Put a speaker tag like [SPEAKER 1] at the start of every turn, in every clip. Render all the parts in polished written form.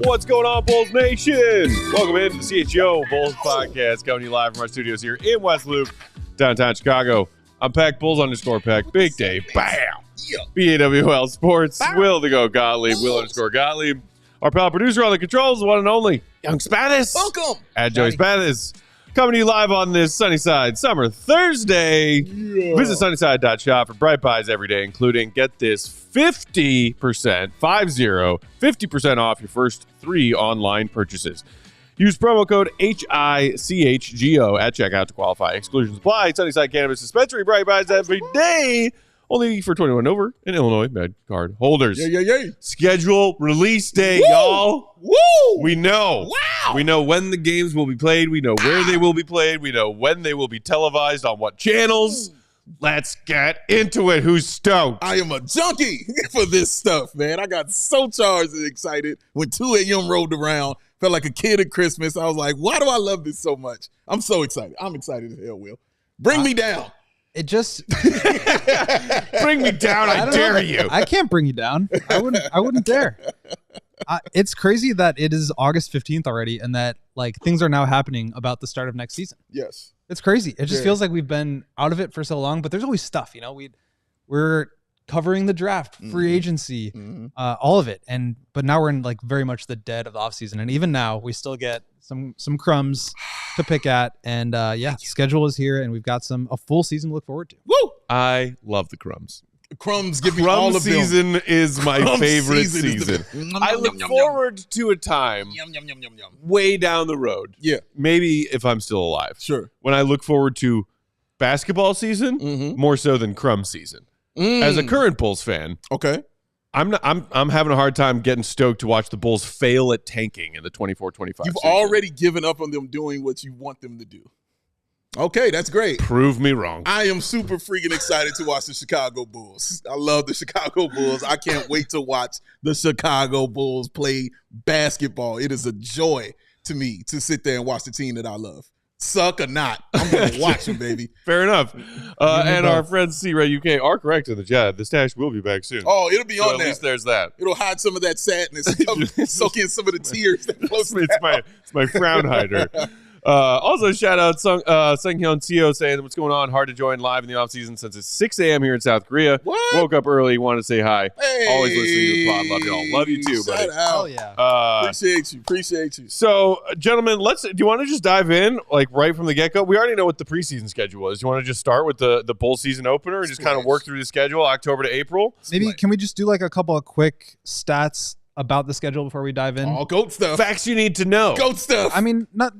[SPEAKER 1] What's going on, Bulls Nation? Welcome in to the CHGO Bulls podcast, coming to you live from our studios here in West Loop, downtown Chicago. I'm Peck, Bulls_Peck, Big Day, bam! BAWL Sports, Will the Go Gottlieb, Will_Gottlieb. Our pal producer on the controls, the one and only Young Spathis.
[SPEAKER 2] Welcome.
[SPEAKER 1] At Joey Spathis. Coming to you live on this Sunnyside Summer Thursday. Yeah. Visit sunnyside.shop for bright buys every day, including, get this, 50% off your first 3 online purchases. Use promo code HICHGO at checkout to qualify. Exclusions apply. Sunnyside Cannabis Dispensary, bright buys every day. Only for 21 and over in Illinois med card holders.
[SPEAKER 2] Yeah.
[SPEAKER 1] Schedule release day, y'all.
[SPEAKER 2] Woo!
[SPEAKER 1] We know.
[SPEAKER 2] Wow!
[SPEAKER 1] We know when the games will be played. We know where they will be played. We know when they will be televised on what channels. Let's get into it. Who's stoked?
[SPEAKER 2] I am a junkie for this stuff, man. I got so charged and excited when 2 a.m. rolled around. Felt like a kid at Christmas. I was like, why do I love this so much? I'm so excited. I'm excited as hell, Will. Bring me down.
[SPEAKER 3] It just
[SPEAKER 1] bring me down. I dare you.
[SPEAKER 3] I can't bring you down. I wouldn't dare. It's crazy that it is August 15th already, and that like things are now happening about the start of next season.
[SPEAKER 2] Yes,
[SPEAKER 3] it's crazy. It just feels like we've been out of it for so long, but there's always stuff. You know, we're covering the draft, free agency, all of it, but now we're in like very much the dead of the offseason, and even now we still get some crumbs to pick at, and schedule is here, and we've got a full season to look forward to.
[SPEAKER 1] Woo! I love the crumbs.
[SPEAKER 2] Crumbs give me all of them.
[SPEAKER 1] Season is my favorite season. I look forward to a time way down the road. Yeah. Maybe if I'm still alive.
[SPEAKER 2] Sure.
[SPEAKER 1] When I look forward to basketball season more so than crumb season. As a current Bulls fan,
[SPEAKER 2] okay,
[SPEAKER 1] I'm having a hard time getting stoked to watch the Bulls fail at tanking in the 24-25
[SPEAKER 2] You've
[SPEAKER 1] season.
[SPEAKER 2] already given up on them doing what you want them to do. Okay, that's great.
[SPEAKER 1] Prove me wrong.
[SPEAKER 2] I am super freaking excited to watch the Chicago Bulls. I love the Chicago Bulls. I can't wait to watch the Chicago Bulls play basketball. It is a joy to me to sit there and watch the team that I love. Suck or not, I'm going to watch them, baby.
[SPEAKER 1] Fair enough. And our friends C-Ray UK are correct in the chat. The stash will be back soon.
[SPEAKER 2] Oh, it'll be on there.
[SPEAKER 1] At least there's that.
[SPEAKER 2] It'll hide some of that sadness, soak in some of the tears that flow down.
[SPEAKER 1] It's my frown hider. Also, shout out Sung Hyun Seo saying, what's going on? Hard to join live in the offseason since it's 6 a.m. here in South Korea.
[SPEAKER 2] What?
[SPEAKER 1] Woke up early, wanted to say hi.
[SPEAKER 2] Hey,
[SPEAKER 1] always listening to the pod. Love y'all. Love you too, buddy.
[SPEAKER 2] Shout out.
[SPEAKER 3] Oh, yeah.
[SPEAKER 2] Appreciate you.
[SPEAKER 1] So, gentlemen, do you want to just dive in like right from the get-go? We already know what the preseason schedule is. Do you want to just start with the Bull season opener and just kind of work through the schedule, October to April?
[SPEAKER 3] Maybe can we just do like a couple of quick stats about the schedule before we dive in?
[SPEAKER 2] All goat stuff.
[SPEAKER 1] Facts you need to know.
[SPEAKER 2] Goat stuff.
[SPEAKER 3] I mean, not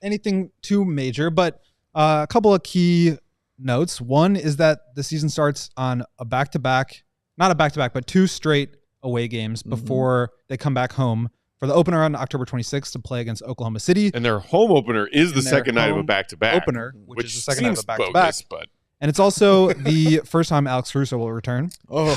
[SPEAKER 3] anything too major, but a couple of key notes. One is that the season starts on a back-to-back, not a back-to-back, but 2 straight away games before they come back home for the opener on October 26th to play against Oklahoma City.
[SPEAKER 1] And their home opener is the second night of a back-to-back.
[SPEAKER 3] Opener, which is the second night of a back-to-back.
[SPEAKER 1] Bogus, but...
[SPEAKER 3] And it's also the first time Alex Caruso will return.
[SPEAKER 1] Home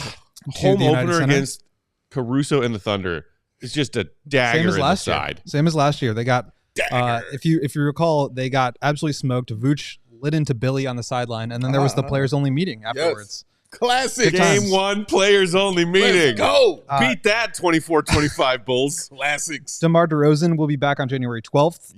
[SPEAKER 1] opener against Caruso and the Thunder is just a dagger in the side.
[SPEAKER 3] Same as last year. They got... if you recall, they got absolutely smoked. Vooch lit into Billy on the sideline, and then there was the players only meeting afterwards.
[SPEAKER 2] Yes. Classic.
[SPEAKER 1] Game 1 players only meeting.
[SPEAKER 2] Let's go.
[SPEAKER 1] Beat that 24-25 Bulls.
[SPEAKER 2] Classics.
[SPEAKER 3] DeMar DeRozan will be back on January 12th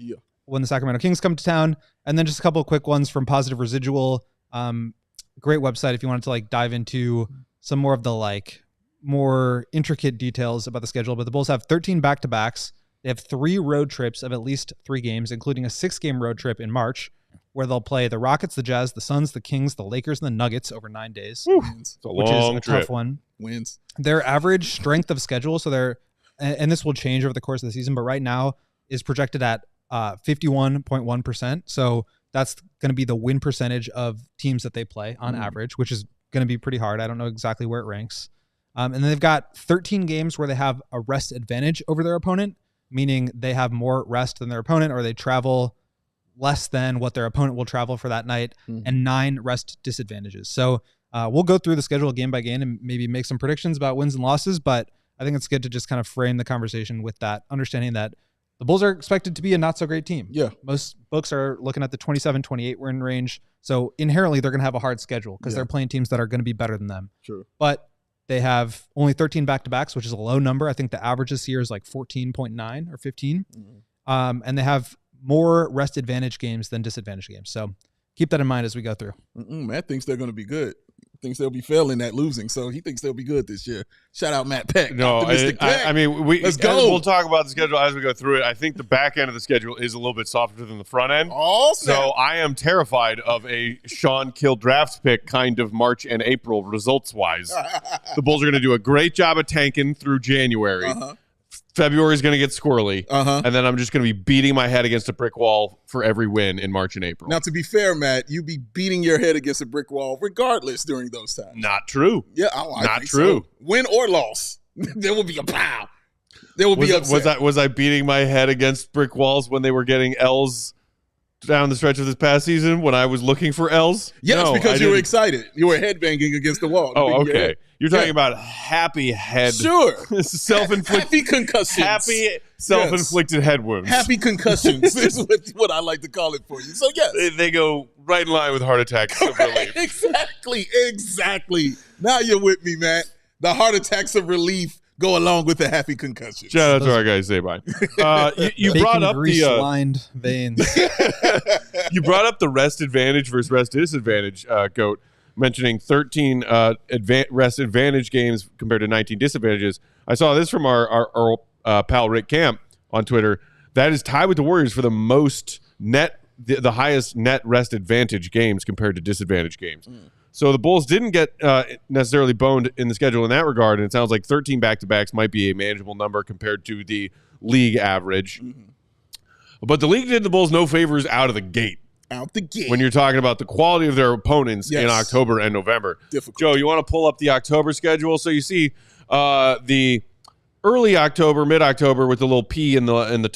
[SPEAKER 3] when the Sacramento Kings come to town. And then just a couple of quick ones from Positive Residual. Great website if you wanted to like dive into some more of the like more intricate details about the schedule. But the Bulls have 13 back-to-backs. They have 3 road trips of at least 3 games, including a 6-game road trip in March, where they'll play the Rockets, the Jazz, the Suns, the Kings, the Lakers, and the Nuggets over 9 days,
[SPEAKER 1] it's a
[SPEAKER 3] which
[SPEAKER 1] long
[SPEAKER 3] is a
[SPEAKER 1] trip.
[SPEAKER 3] tough one.
[SPEAKER 2] Wins.
[SPEAKER 3] Their average strength of schedule, and this will change over the course of the season, but right now is projected at 51.1%. So that's going to be the win percentage of teams that they play on average, which is going to be pretty hard. I don't know exactly where it ranks. And then they've got 13 games where they have a rest advantage over their opponent, meaning they have more rest than their opponent, or they travel less than what their opponent will travel for that night, and 9 rest disadvantages. So we'll go through the schedule game by game and maybe make some predictions about wins and losses, but I think it's good to just kind of frame the conversation with that understanding that the Bulls are expected to be a not so great team.
[SPEAKER 2] Yeah.
[SPEAKER 3] Most books are looking at the 27-28 win range. So inherently they're going to have a hard schedule because they're playing teams that are going to be better than them.
[SPEAKER 2] Sure.
[SPEAKER 3] But They have only 13 back-to-backs, which is a low number. I think the average this year is like 14.9 or 15. And they have more rest advantage games than disadvantage games. So keep that in mind as we go through.
[SPEAKER 2] Matt thinks they're going to be good. Thinks they'll be failing at losing, so he thinks they'll be good this year. Shout out Matt Peck.
[SPEAKER 1] No, I mean,
[SPEAKER 2] let's go.
[SPEAKER 1] We'll talk about the schedule as we go through it. I think the back end of the schedule is a little bit softer than the front end. So I am terrified of a Sean Kill drafts pick kind of March and April results-wise. The Bulls are going to do a great job of tanking through January. February is going to get squirrely, and then I'm just going to be beating my head against a brick wall for every win in March and April.
[SPEAKER 2] Now, to be fair, Matt, you be beating your head against a brick wall regardless during those times.
[SPEAKER 1] Not true.
[SPEAKER 2] Yeah, not true. So. Win or loss, there will be a pow. There will be upset.
[SPEAKER 1] Was I beating my head against brick walls when they were getting L's down the stretch of this past season when I was looking for L's?
[SPEAKER 2] Yes, because you were excited. You were headbanging against the wall.
[SPEAKER 1] Oh, okay. You're talking about happy head.
[SPEAKER 2] Sure.
[SPEAKER 1] Self-inflicted.
[SPEAKER 2] Happy concussions.
[SPEAKER 1] Happy self-inflicted head wounds.
[SPEAKER 2] Happy concussions is what I like to call it for you. So, yes.
[SPEAKER 1] They go right in line with heart attacks of relief.
[SPEAKER 2] Exactly. Now you're with me, Matt. The heart attacks of relief go along with the happy concussions.
[SPEAKER 1] Shout out to our guys. Say bye. You brought up the
[SPEAKER 3] lined veins.
[SPEAKER 1] You brought up the rest advantage versus rest disadvantage, Goat, mentioning 13 rest advantage games compared to 19 disadvantages. I saw this from our pal Rick Camp on Twitter. That is tied with the Warriors for the most net, the highest net rest advantage games compared to disadvantage games. So the Bulls didn't get necessarily boned in the schedule in that regard, and it sounds like 13 back-to-backs might be a manageable number compared to the league average. But the league did the Bulls no favors out of the gate. When you're talking about the quality of their opponents in October and November.
[SPEAKER 2] Difficult.
[SPEAKER 1] Joe, you want to pull up the October schedule? So you see the early October, mid-October with the little P in the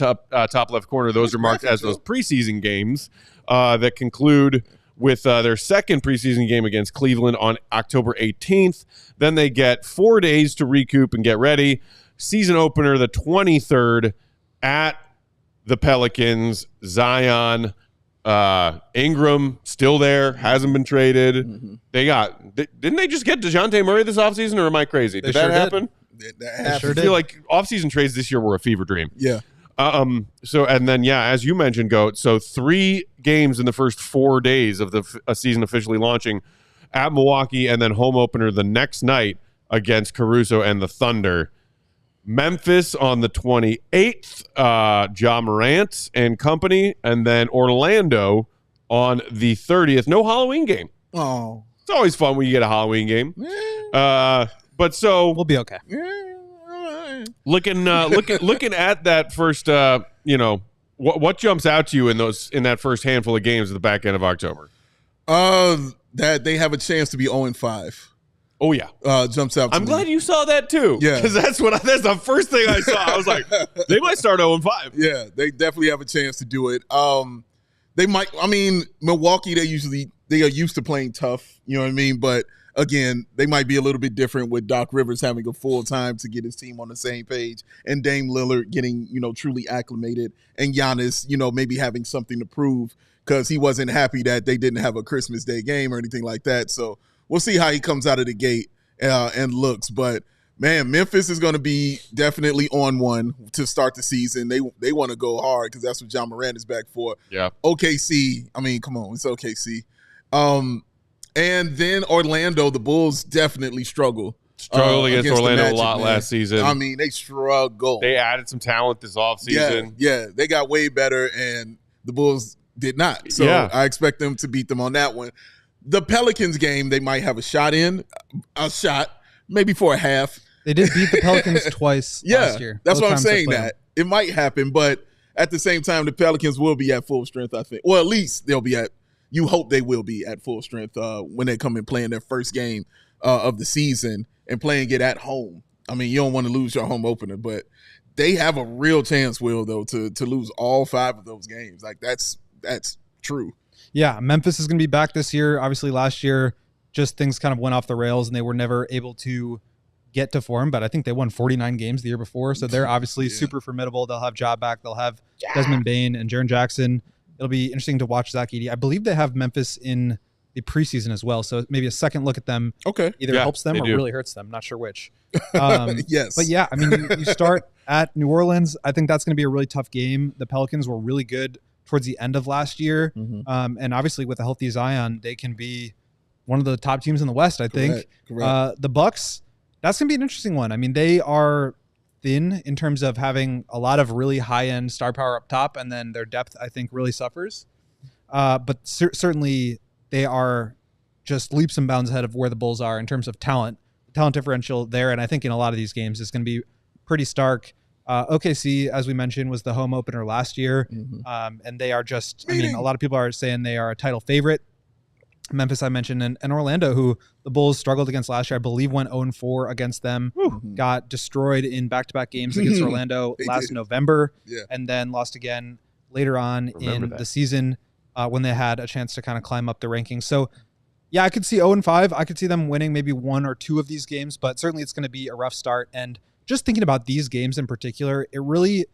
[SPEAKER 1] top left corner. Those are marked as those preseason games that conclude with their second preseason game against Cleveland on October 18th. Then they get 4 days to recoup and get ready. Season opener the 23rd at the Pelicans. Zion, Ingram still there, hasn't been traded. Didn't they just get DeJounte Murray this offseason, or am I crazy? Did that happen?
[SPEAKER 2] That
[SPEAKER 1] I feel like offseason trades this year were a fever dream.
[SPEAKER 2] Yeah.
[SPEAKER 1] So, and then, as you mentioned, Goat, so 3 games in the first 4 days of the season officially launching at Milwaukee, and then home opener the next night against Caruso and the Thunder. Memphis on the 28th, Ja Morant and company, and then Orlando on the 30th. No Halloween game.
[SPEAKER 2] Oh.
[SPEAKER 1] It's always fun when you get a Halloween game. But so
[SPEAKER 3] we'll be okay.
[SPEAKER 1] Looking at that first, what jumps out to you in that first handful of games at the back end of October?
[SPEAKER 2] That they have a chance to be 0-5.
[SPEAKER 1] Oh yeah,
[SPEAKER 2] jumps out.
[SPEAKER 1] I'm glad you saw that too.
[SPEAKER 2] Yeah,
[SPEAKER 1] because that's the first thing I saw. I was like, they might start 0-5.
[SPEAKER 2] Yeah, they definitely have a chance to do it. They might. I mean, Milwaukee, they are used to playing tough. You know what I mean? But again, they might be a little bit different with Doc Rivers having a full time to get his team on the same page, and Dame Lillard getting truly acclimated, and Giannis maybe having something to prove because he wasn't happy that they didn't have a Christmas Day game or anything like that. So we'll see how he comes out of the gate and looks. But man, Memphis is going to be definitely on one to start the season. They want to go hard because that's what Ja Morant is back for.
[SPEAKER 1] Yeah.
[SPEAKER 2] OKC, I mean, come on, it's OKC. And then Orlando, the Bulls definitely struggled
[SPEAKER 1] against Orlando Magic, a lot last season.
[SPEAKER 2] I mean, they struggled.
[SPEAKER 1] They added some talent this offseason.
[SPEAKER 2] Yeah, they got way better, and the Bulls did not. So I expect them to beat them on that one. The Pelicans game, they might have a shot, maybe for a half.
[SPEAKER 3] They did beat the Pelicans twice last year.
[SPEAKER 2] That's what I'm saying, that it might happen, but at the same time, the Pelicans will be at full strength, I think. Well, at least you hope they will be at full strength when they come and play in their first game of the season and playing it at home. I mean, you don't want to lose your home opener, but they have a real chance, Will, though, to lose all 5 of those games. Like, that's true.
[SPEAKER 3] Yeah, Memphis is going to be back this year. Obviously, last year, just things kind of went off the rails, and they were never able to get to form. But I think they won 49 games the year before, so they're obviously super formidable. They'll have Ja back. They'll have Desmond Bane and Jaren Jackson. It'll be interesting to watch Zach Edey. I believe they have Memphis in the preseason as well. So maybe a second look at them either helps them or really hurts them. Not sure which.
[SPEAKER 2] Yes.
[SPEAKER 3] But yeah, I mean, you start at New Orleans. I think that's going to be a really tough game. The Pelicans were really good towards the end of last year. And obviously with a healthy Zion, they can be one of the top teams in the West, I think.
[SPEAKER 2] Correct.
[SPEAKER 3] The Bucks, that's going to be an interesting one. I mean, they are thin in terms of having a lot of really high-end star power up top, and then their depth, I think, really suffers. But certainly they are just leaps and bounds ahead of where the Bulls are in terms of talent. The talent differential there, and I think in a lot of these games is going to be pretty stark. OKC, as we mentioned, was the home opener last year, and they are just, I mean, a lot of people are saying they are a title favorite. Memphis, I mentioned, and Orlando, who the Bulls struggled against last year, I believe went 0-4 against them, got destroyed in back-to-back games against Orlando last November, and then lost again later on in the season when they had a chance to kind of climb up the rankings. So, yeah, I could see 0-5. I could see them winning maybe one or two of these games, but certainly it's going to be a rough start. And just thinking about these games in particular, it really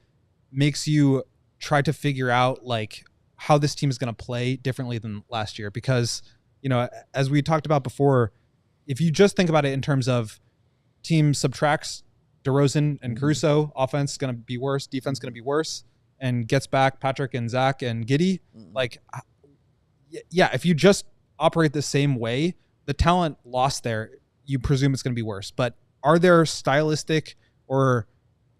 [SPEAKER 3] makes you try to figure out like how this team is going to play differently than last year. Because, you know, as we talked about before, if you just think about it in terms of team subtracts DeRozan and Caruso, offense is going to be worse, defense going to be worse, and gets back Patrick and Zach and Giddey, like, yeah, if you just operate the same way, the talent lost there, you presume it's going to be worse. But are there stylistic or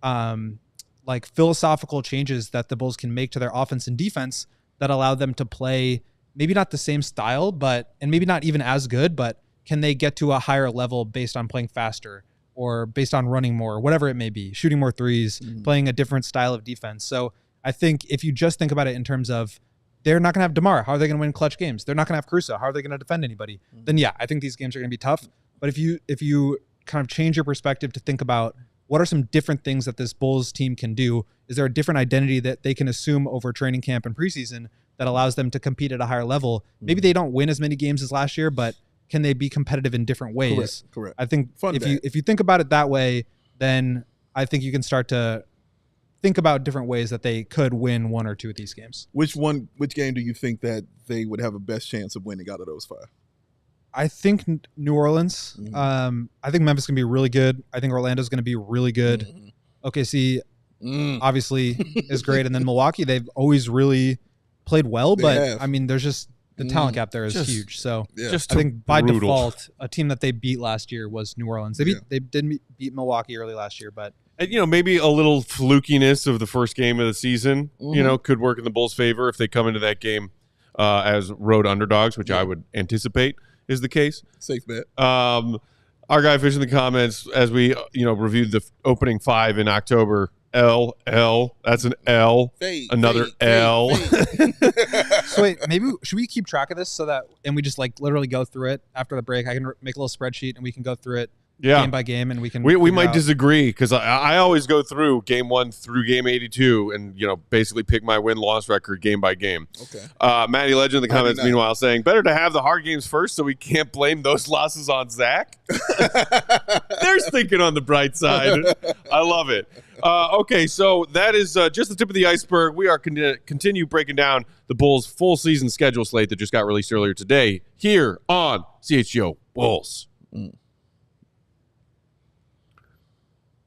[SPEAKER 3] like philosophical changes that the Bulls can make to their offense and defense that allow them to play maybe not the same style, but and maybe not even as good, but can they get to a higher level based on playing faster or based on running more, whatever it may be, shooting more threes, playing a different style of defense? So I think if you just think about it in terms of they're not going to have DeMar, how are they going to win clutch games? They're not going to have Caruso, how are they going to defend anybody? Then yeah, I think these games are going to be tough. But if you kind of change your perspective to think about what are some different things that this Bulls team can do, is there a different identity that they can assume over training camp and preseason that allows them to compete at a higher level? Maybe they don't win as many games as last year, but can they be competitive in different ways?
[SPEAKER 2] Correct.
[SPEAKER 3] I think if you think about it that way, then I think you can start to think about different ways that they could win one or two of these games.
[SPEAKER 2] Which game do you think that they would have a best chance of winning out of those five?
[SPEAKER 3] I think New Orleans. I think Memphis is going to be really good. I think Orlando's going to be really good. OKC obviously is great. And then Milwaukee, they've always really played well. But, I mean, there's just the talent gap there is huge. So I think by default, a team that they beat last year was New Orleans. They didn't beat Milwaukee early last year, but.
[SPEAKER 1] And, you know, maybe a little flukiness of the first game of the season, you know, could work in the Bulls' favor if they come into that game as road underdogs, which I would anticipate is the case.
[SPEAKER 2] Safe bet.
[SPEAKER 1] Our guy Fish in the comments, as we, you know, reviewed the opening five in October, L, that's an L, another L.
[SPEAKER 3] So wait, maybe should we keep track of this and we just like literally go through it after the break? I can make a little spreadsheet and we can go through it. Game by game, and we might
[SPEAKER 1] disagree because I always go through game 1 through game 82 and, you know, basically pick my win-loss record game by game.
[SPEAKER 2] Okay.
[SPEAKER 1] Matty Legend in the comments, meanwhile, saying, better to have the hard games first so we can't blame those losses on Zach. They're thinking on the bright side. I love it. Okay, so that is just the tip of the iceberg. We are continue breaking down the Bulls' full season schedule slate that just got released earlier today here on CHGO Bulls.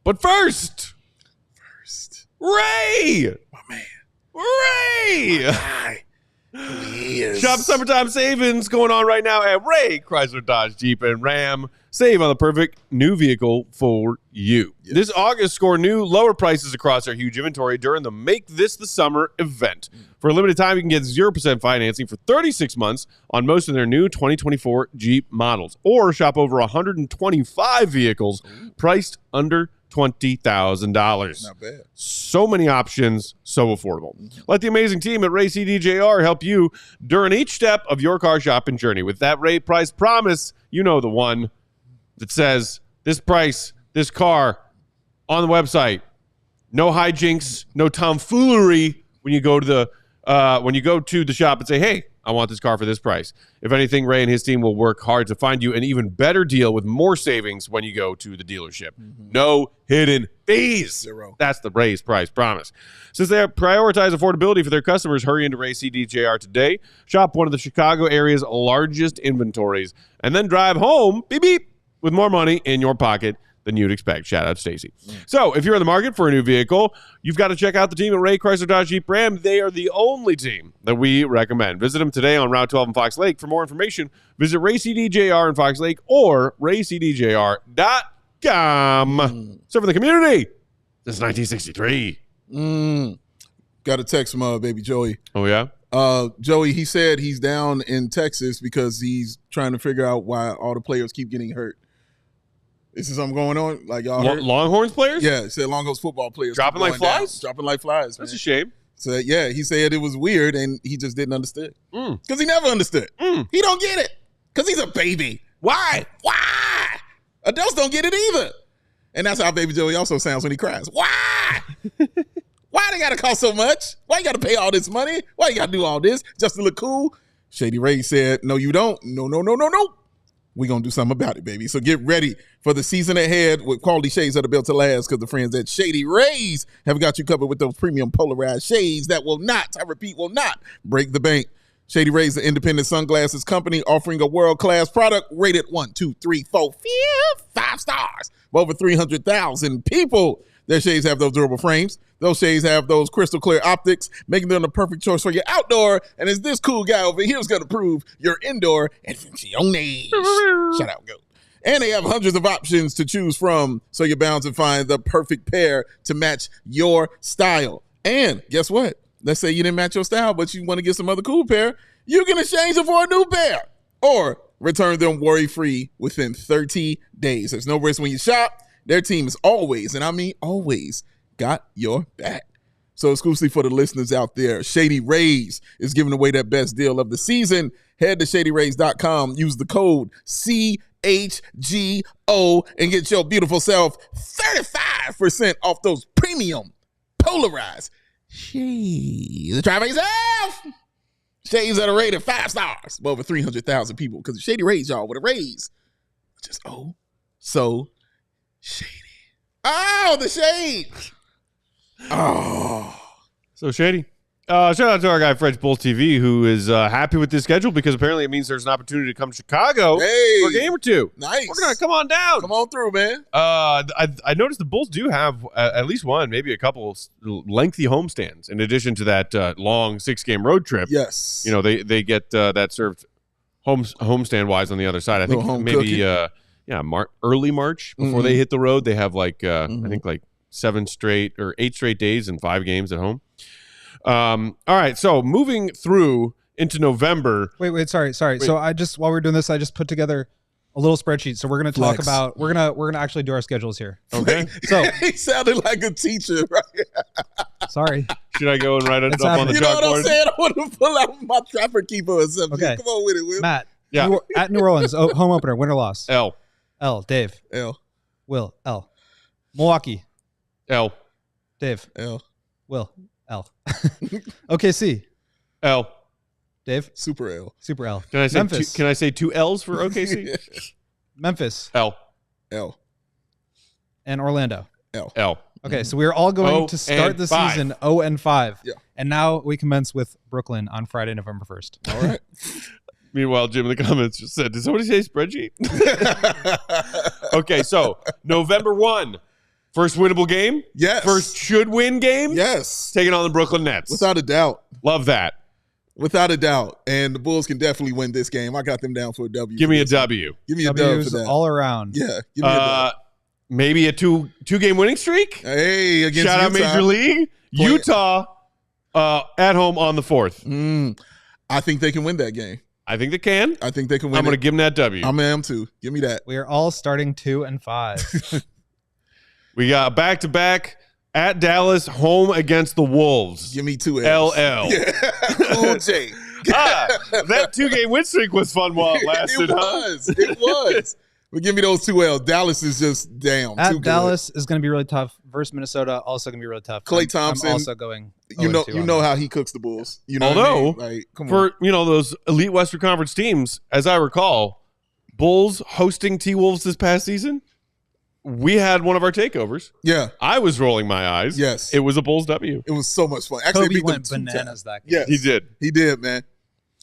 [SPEAKER 1] But first, Ray!
[SPEAKER 2] My man.
[SPEAKER 1] Ray!
[SPEAKER 2] My guy.
[SPEAKER 1] Shop summertime savings going on right now at Ray Chrysler Dodge Jeep and Ram. Save on the perfect new vehicle for you. Yes. This August, score new lower prices across our huge inventory during the Make This the Summer event. For a limited time, you can get 0% financing for 36 months on most of their new 2024 Jeep models. Or shop over 125 vehicles priced under $20,000.
[SPEAKER 2] Not bad.
[SPEAKER 1] So many options, so affordable. Let the amazing team at Ray CDJR help you during each step of your car shopping journey. With that Ray price promise, you know the one that says this price, this car on the website. No hijinks, no tomfoolery when you go to the shop and say, "Hey, I want this car for this price. If anything, Ray and his team will work hard to find you an even better deal with more savings when you go to the dealership. No hidden fees.
[SPEAKER 2] Zero.
[SPEAKER 1] That's the Ray's price promise. Since they prioritize affordability for their customers, hurry into Ray CDJR today. Shop one of the Chicago area's largest inventories, and then drive home, beep, beep, with more money in your pocket than you'd expect. Shout out Stacy. So if you're in the market for a new vehicle, you've got to check out the team at Ray Chrysler Dodge Jeep Ram. They are the only team that we recommend. Visit them today on Route 12 in Fox Lake. For more information, visit Ray CDJR in Fox Lake or raycdjr.com. So for the community, since 1963.
[SPEAKER 2] Got a text from baby Joey.
[SPEAKER 1] Oh, yeah?
[SPEAKER 2] Joey, he said he's down in Texas because he's trying to figure out why all the players keep getting hurt. Is something going on? Like y'all heard?
[SPEAKER 1] Longhorns players?
[SPEAKER 2] Yeah, he said Longhorns football players
[SPEAKER 1] dropping like flies?
[SPEAKER 2] Dropping like flies.
[SPEAKER 1] That's
[SPEAKER 2] man.
[SPEAKER 1] a shame.
[SPEAKER 2] So yeah, he said it was weird and he just didn't understand. Because he never understood. He don't get it. Because he's a baby. Why? Adults don't get it either. And that's how baby Joey also sounds when he cries. Why? Why they gotta cost so much? Why you gotta pay all this money? Why you gotta do all this just to look cool? Shady Ray said, no, you don't. No. We're going to do something about it, baby. So get ready for the season ahead with quality shades that are built to last because the friends at Shady Rays have got you covered with those premium polarized shades that will not, I repeat, will not break the bank. Shady Rays, the independent sunglasses company offering a world-class product rated 1, 2, 3, 4, 5 stars for over 300,000 people. Their shades have those durable frames. Those shades have those crystal clear optics, making them the perfect choice for your outdoor. And as this cool guy over here is going to prove, your indoor advenciones. Shout out, GOAT. And they have hundreds of options to choose from, so you're bound to find the perfect pair to match your style. And guess what? Let's say you didn't match your style, but you want to get some other cool pair. You can exchange them for a new pair or return them worry-free within 30 days. There's no risk when you shop. Their team is always, and I mean always, got your back. So exclusively for the listeners out there, Shady Rays is giving away that best deal of the season. Head to shadyrays.com, use the code CHGO, and get your beautiful self 35% off those premium polarized shades. Try for yourself. Shades that are rated 5 stars for over 300,000 people. Because Shady Rays, y'all, with a raise. Just so shady. Oh, the shade. Oh.
[SPEAKER 1] So shady. Shout out to our guy, French Bulls TV, who is happy with this schedule because apparently it means there's an opportunity to come to Chicago for a game or two.
[SPEAKER 2] Nice.
[SPEAKER 1] We're going to come on down.
[SPEAKER 2] Come on through, man.
[SPEAKER 1] I noticed the Bulls do have at least one, maybe a couple lengthy homestands in addition to that long 6-game road trip.
[SPEAKER 2] Yes.
[SPEAKER 1] You know, they get that served homestand-wise on the other side. I think maybe early March before they hit the road. They have I think 7 straight or 8 straight days and 5 games at home. All right, so moving through into November.
[SPEAKER 3] Wait, sorry. So while we're doing this, I just put together a little spreadsheet. So we're gonna talk about we're gonna actually do our schedules here.
[SPEAKER 1] Okay.
[SPEAKER 3] So
[SPEAKER 2] he sounded like a teacher, right?
[SPEAKER 3] Sorry.
[SPEAKER 1] Should I go and write it up on the chalkboard?
[SPEAKER 2] You know what I'm saying? I want to pull out my trapper keeper or something.
[SPEAKER 3] Okay.
[SPEAKER 2] Come on with it, Will.
[SPEAKER 3] Matt.
[SPEAKER 1] Yeah.
[SPEAKER 3] At New Orleans, home opener, win or loss?
[SPEAKER 1] L.
[SPEAKER 3] Dave.
[SPEAKER 2] L.
[SPEAKER 3] Will. L. Milwaukee.
[SPEAKER 1] L.
[SPEAKER 3] Dave.
[SPEAKER 2] L.
[SPEAKER 3] Will. L. OKC.
[SPEAKER 1] L.
[SPEAKER 3] Dave.
[SPEAKER 2] Super L.
[SPEAKER 3] Super L.
[SPEAKER 1] Can I say
[SPEAKER 3] Memphis.
[SPEAKER 1] can I say 2 L's for OKC?
[SPEAKER 3] Memphis.
[SPEAKER 1] L.
[SPEAKER 2] L.
[SPEAKER 3] And Orlando.
[SPEAKER 2] L.
[SPEAKER 1] L.
[SPEAKER 3] Okay, so we're all going to start the season 0-5.
[SPEAKER 2] Yeah.
[SPEAKER 3] And now we commence with Brooklyn on Friday, November 1st.
[SPEAKER 2] All right.
[SPEAKER 1] Meanwhile, Jim in the comments just said, did somebody say spreadsheet? Okay, so November 1. First winnable game?
[SPEAKER 2] Yes.
[SPEAKER 1] First should-win game?
[SPEAKER 2] Yes.
[SPEAKER 1] Taking on the Brooklyn Nets.
[SPEAKER 2] Without a doubt.
[SPEAKER 1] Love that.
[SPEAKER 2] Without a doubt. And the Bulls can definitely win this game. I got them down for a W.
[SPEAKER 1] Give me a W.
[SPEAKER 2] Give me a
[SPEAKER 3] W's
[SPEAKER 2] dub for that.
[SPEAKER 3] all around.
[SPEAKER 2] Yeah. Give me a dub.
[SPEAKER 1] Maybe a two-game winning streak?
[SPEAKER 2] Hey, against
[SPEAKER 1] Shout out
[SPEAKER 2] Utah.
[SPEAKER 1] Major League. Utah at home on the 4th.
[SPEAKER 2] I think they can win that game.
[SPEAKER 1] I think they can.
[SPEAKER 2] I think they can win.
[SPEAKER 1] I'm going to give them that W.
[SPEAKER 2] I am too. Give me that.
[SPEAKER 3] We are all starting 2-5.
[SPEAKER 1] We got back-to-back at Dallas, home against the Wolves.
[SPEAKER 2] Give me 2 L's.
[SPEAKER 1] LL.
[SPEAKER 2] Yeah. Cool J.
[SPEAKER 1] That 2-game win streak was fun while it lasted.
[SPEAKER 2] It was. But give me those 2 L's. Dallas is just down.
[SPEAKER 3] At
[SPEAKER 2] too
[SPEAKER 3] Dallas is going to be really tough. Versus Minnesota, also going to be really tough.
[SPEAKER 2] Klay Thompson.
[SPEAKER 3] I'm also going
[SPEAKER 2] You
[SPEAKER 3] 0-2 on
[SPEAKER 2] know
[SPEAKER 3] that.
[SPEAKER 2] how he cooks the Bulls. You know
[SPEAKER 1] Although,
[SPEAKER 2] what I mean? Like, come on.
[SPEAKER 1] For those elite Western Conference teams, as I recall, Bulls hosting T-Wolves this past season, we had one of our takeovers.
[SPEAKER 2] Yeah.
[SPEAKER 1] I was rolling my eyes.
[SPEAKER 2] Yes.
[SPEAKER 1] It was a Bulls W.
[SPEAKER 2] It was so much fun. Actually,
[SPEAKER 3] Kobe
[SPEAKER 2] beat them
[SPEAKER 3] went
[SPEAKER 2] 2 times.
[SPEAKER 3] bananas that game.
[SPEAKER 2] Yes.
[SPEAKER 1] He did.
[SPEAKER 2] He did, man.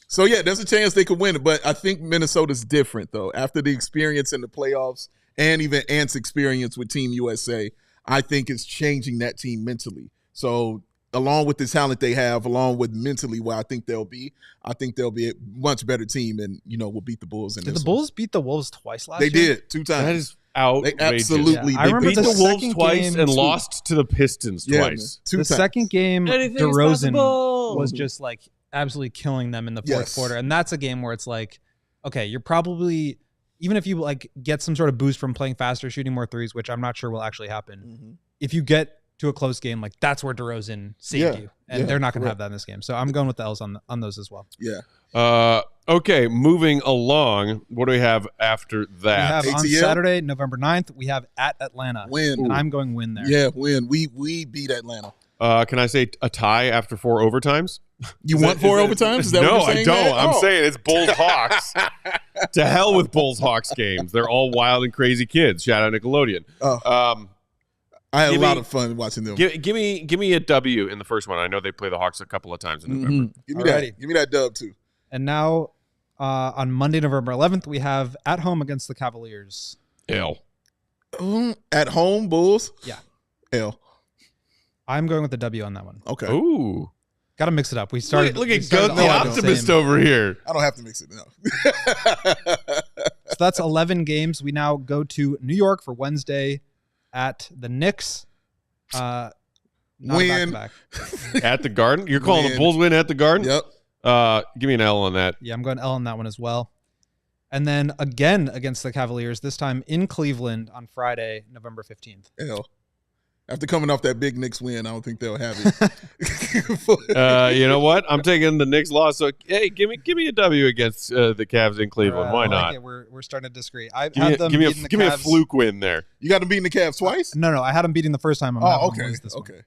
[SPEAKER 2] So, yeah, there's a chance they could win it. But I think Minnesota's different, though. After the experience in the playoffs and even Ant's experience with Team USA, I think it's changing that team mentally. So, along with the talent they have, along with mentally where I think they'll be a much better team and, will beat the Bulls.
[SPEAKER 3] Did the Bulls beat the Wolves twice last
[SPEAKER 2] They
[SPEAKER 3] year?
[SPEAKER 2] did 2 times.
[SPEAKER 1] That is outrageous.
[SPEAKER 2] They absolutely
[SPEAKER 3] Yeah, I
[SPEAKER 1] They
[SPEAKER 3] remember
[SPEAKER 1] beat
[SPEAKER 3] the
[SPEAKER 1] the Wolves
[SPEAKER 3] second
[SPEAKER 1] twice
[SPEAKER 3] game
[SPEAKER 1] and
[SPEAKER 3] too.
[SPEAKER 1] lost to the Pistons
[SPEAKER 2] Yeah,
[SPEAKER 1] twice.
[SPEAKER 2] man. 2
[SPEAKER 3] The
[SPEAKER 2] times.
[SPEAKER 3] second game,
[SPEAKER 1] Anything is
[SPEAKER 3] DeRozan
[SPEAKER 1] possible.
[SPEAKER 3] was just like absolutely killing them in the fourth
[SPEAKER 2] Yes.
[SPEAKER 3] quarter. And that's a game where it's like, okay, you're probably, even if you like get some sort of boost from playing faster, shooting more threes, which I'm not sure will actually happen.
[SPEAKER 2] Mm-hmm.
[SPEAKER 3] If you get to a close game, like that's where DeRozan saved you. And
[SPEAKER 2] Yeah,
[SPEAKER 3] they're not going to
[SPEAKER 2] correct.
[SPEAKER 3] have that in this game. So I'm going with the L's on those as well.
[SPEAKER 2] Yeah.
[SPEAKER 1] Okay, moving along. What do we have after
[SPEAKER 3] We
[SPEAKER 1] that?
[SPEAKER 3] have on
[SPEAKER 2] ATL?
[SPEAKER 3] Saturday, November 9th, we have at Atlanta.
[SPEAKER 2] Win.
[SPEAKER 3] And I'm going win there.
[SPEAKER 2] Yeah, win. We beat Atlanta.
[SPEAKER 1] Can I say a tie after 4 overtimes?
[SPEAKER 2] You want 4 overtimes? Is that
[SPEAKER 1] no,
[SPEAKER 2] what you're
[SPEAKER 1] I
[SPEAKER 2] saying,
[SPEAKER 1] don't.
[SPEAKER 2] man?
[SPEAKER 1] I'm
[SPEAKER 2] Oh.
[SPEAKER 1] saying it's Bulls Hawks. To hell with Bulls Hawks games. They're all wild and crazy kids. Shout out Nickelodeon.
[SPEAKER 2] Oh. I had a
[SPEAKER 1] give
[SPEAKER 2] lot
[SPEAKER 1] me-
[SPEAKER 2] of fun watching them.
[SPEAKER 1] Give me a W in the first one. I know they play the Hawks a couple of times in November.
[SPEAKER 2] Give me
[SPEAKER 3] Alrighty.
[SPEAKER 2] that. Give me that dub too.
[SPEAKER 3] And now on Monday, November 11th, we have at home against the Cavaliers.
[SPEAKER 1] L.
[SPEAKER 2] At home, Bulls.
[SPEAKER 3] Yeah.
[SPEAKER 2] L.
[SPEAKER 3] I'm going with the W on that one.
[SPEAKER 2] Okay.
[SPEAKER 1] Ooh.
[SPEAKER 3] Got to mix it up. We started.
[SPEAKER 1] Look
[SPEAKER 3] we
[SPEAKER 1] at
[SPEAKER 3] started
[SPEAKER 1] Goat the
[SPEAKER 3] all the
[SPEAKER 1] optimist
[SPEAKER 3] same.
[SPEAKER 1] over here.
[SPEAKER 2] I don't have to mix it now.
[SPEAKER 3] So that's 11 games. We now go to New York for Wednesday at the Knicks. Not a
[SPEAKER 2] Win.
[SPEAKER 3] back-to-back.
[SPEAKER 1] At the Garden? You're calling the
[SPEAKER 2] Win.
[SPEAKER 1] Bulls win at the Garden?
[SPEAKER 2] Yep.
[SPEAKER 1] Give me an L on that.
[SPEAKER 3] Yeah, I'm going L on that one as well. And then again against the Cavaliers, this time in Cleveland on Friday, November 15th.
[SPEAKER 2] L. After coming off that big Knicks win, I don't think they'll have it.
[SPEAKER 1] You know what? I'm taking the Knicks loss. So hey, give me a W against the Cavs in Cleveland. Why
[SPEAKER 3] I like
[SPEAKER 1] not?
[SPEAKER 3] it. We're starting to disagree. I
[SPEAKER 1] Give me,
[SPEAKER 3] had them
[SPEAKER 1] give me
[SPEAKER 3] beating the
[SPEAKER 1] give me a
[SPEAKER 3] Cavs-
[SPEAKER 1] fluke win there.
[SPEAKER 2] You got to beat the Cavs twice?
[SPEAKER 3] No, I had them beating the first time. I'm having
[SPEAKER 2] Oh,
[SPEAKER 3] them
[SPEAKER 2] okay.
[SPEAKER 3] lose this one.
[SPEAKER 2] Okay.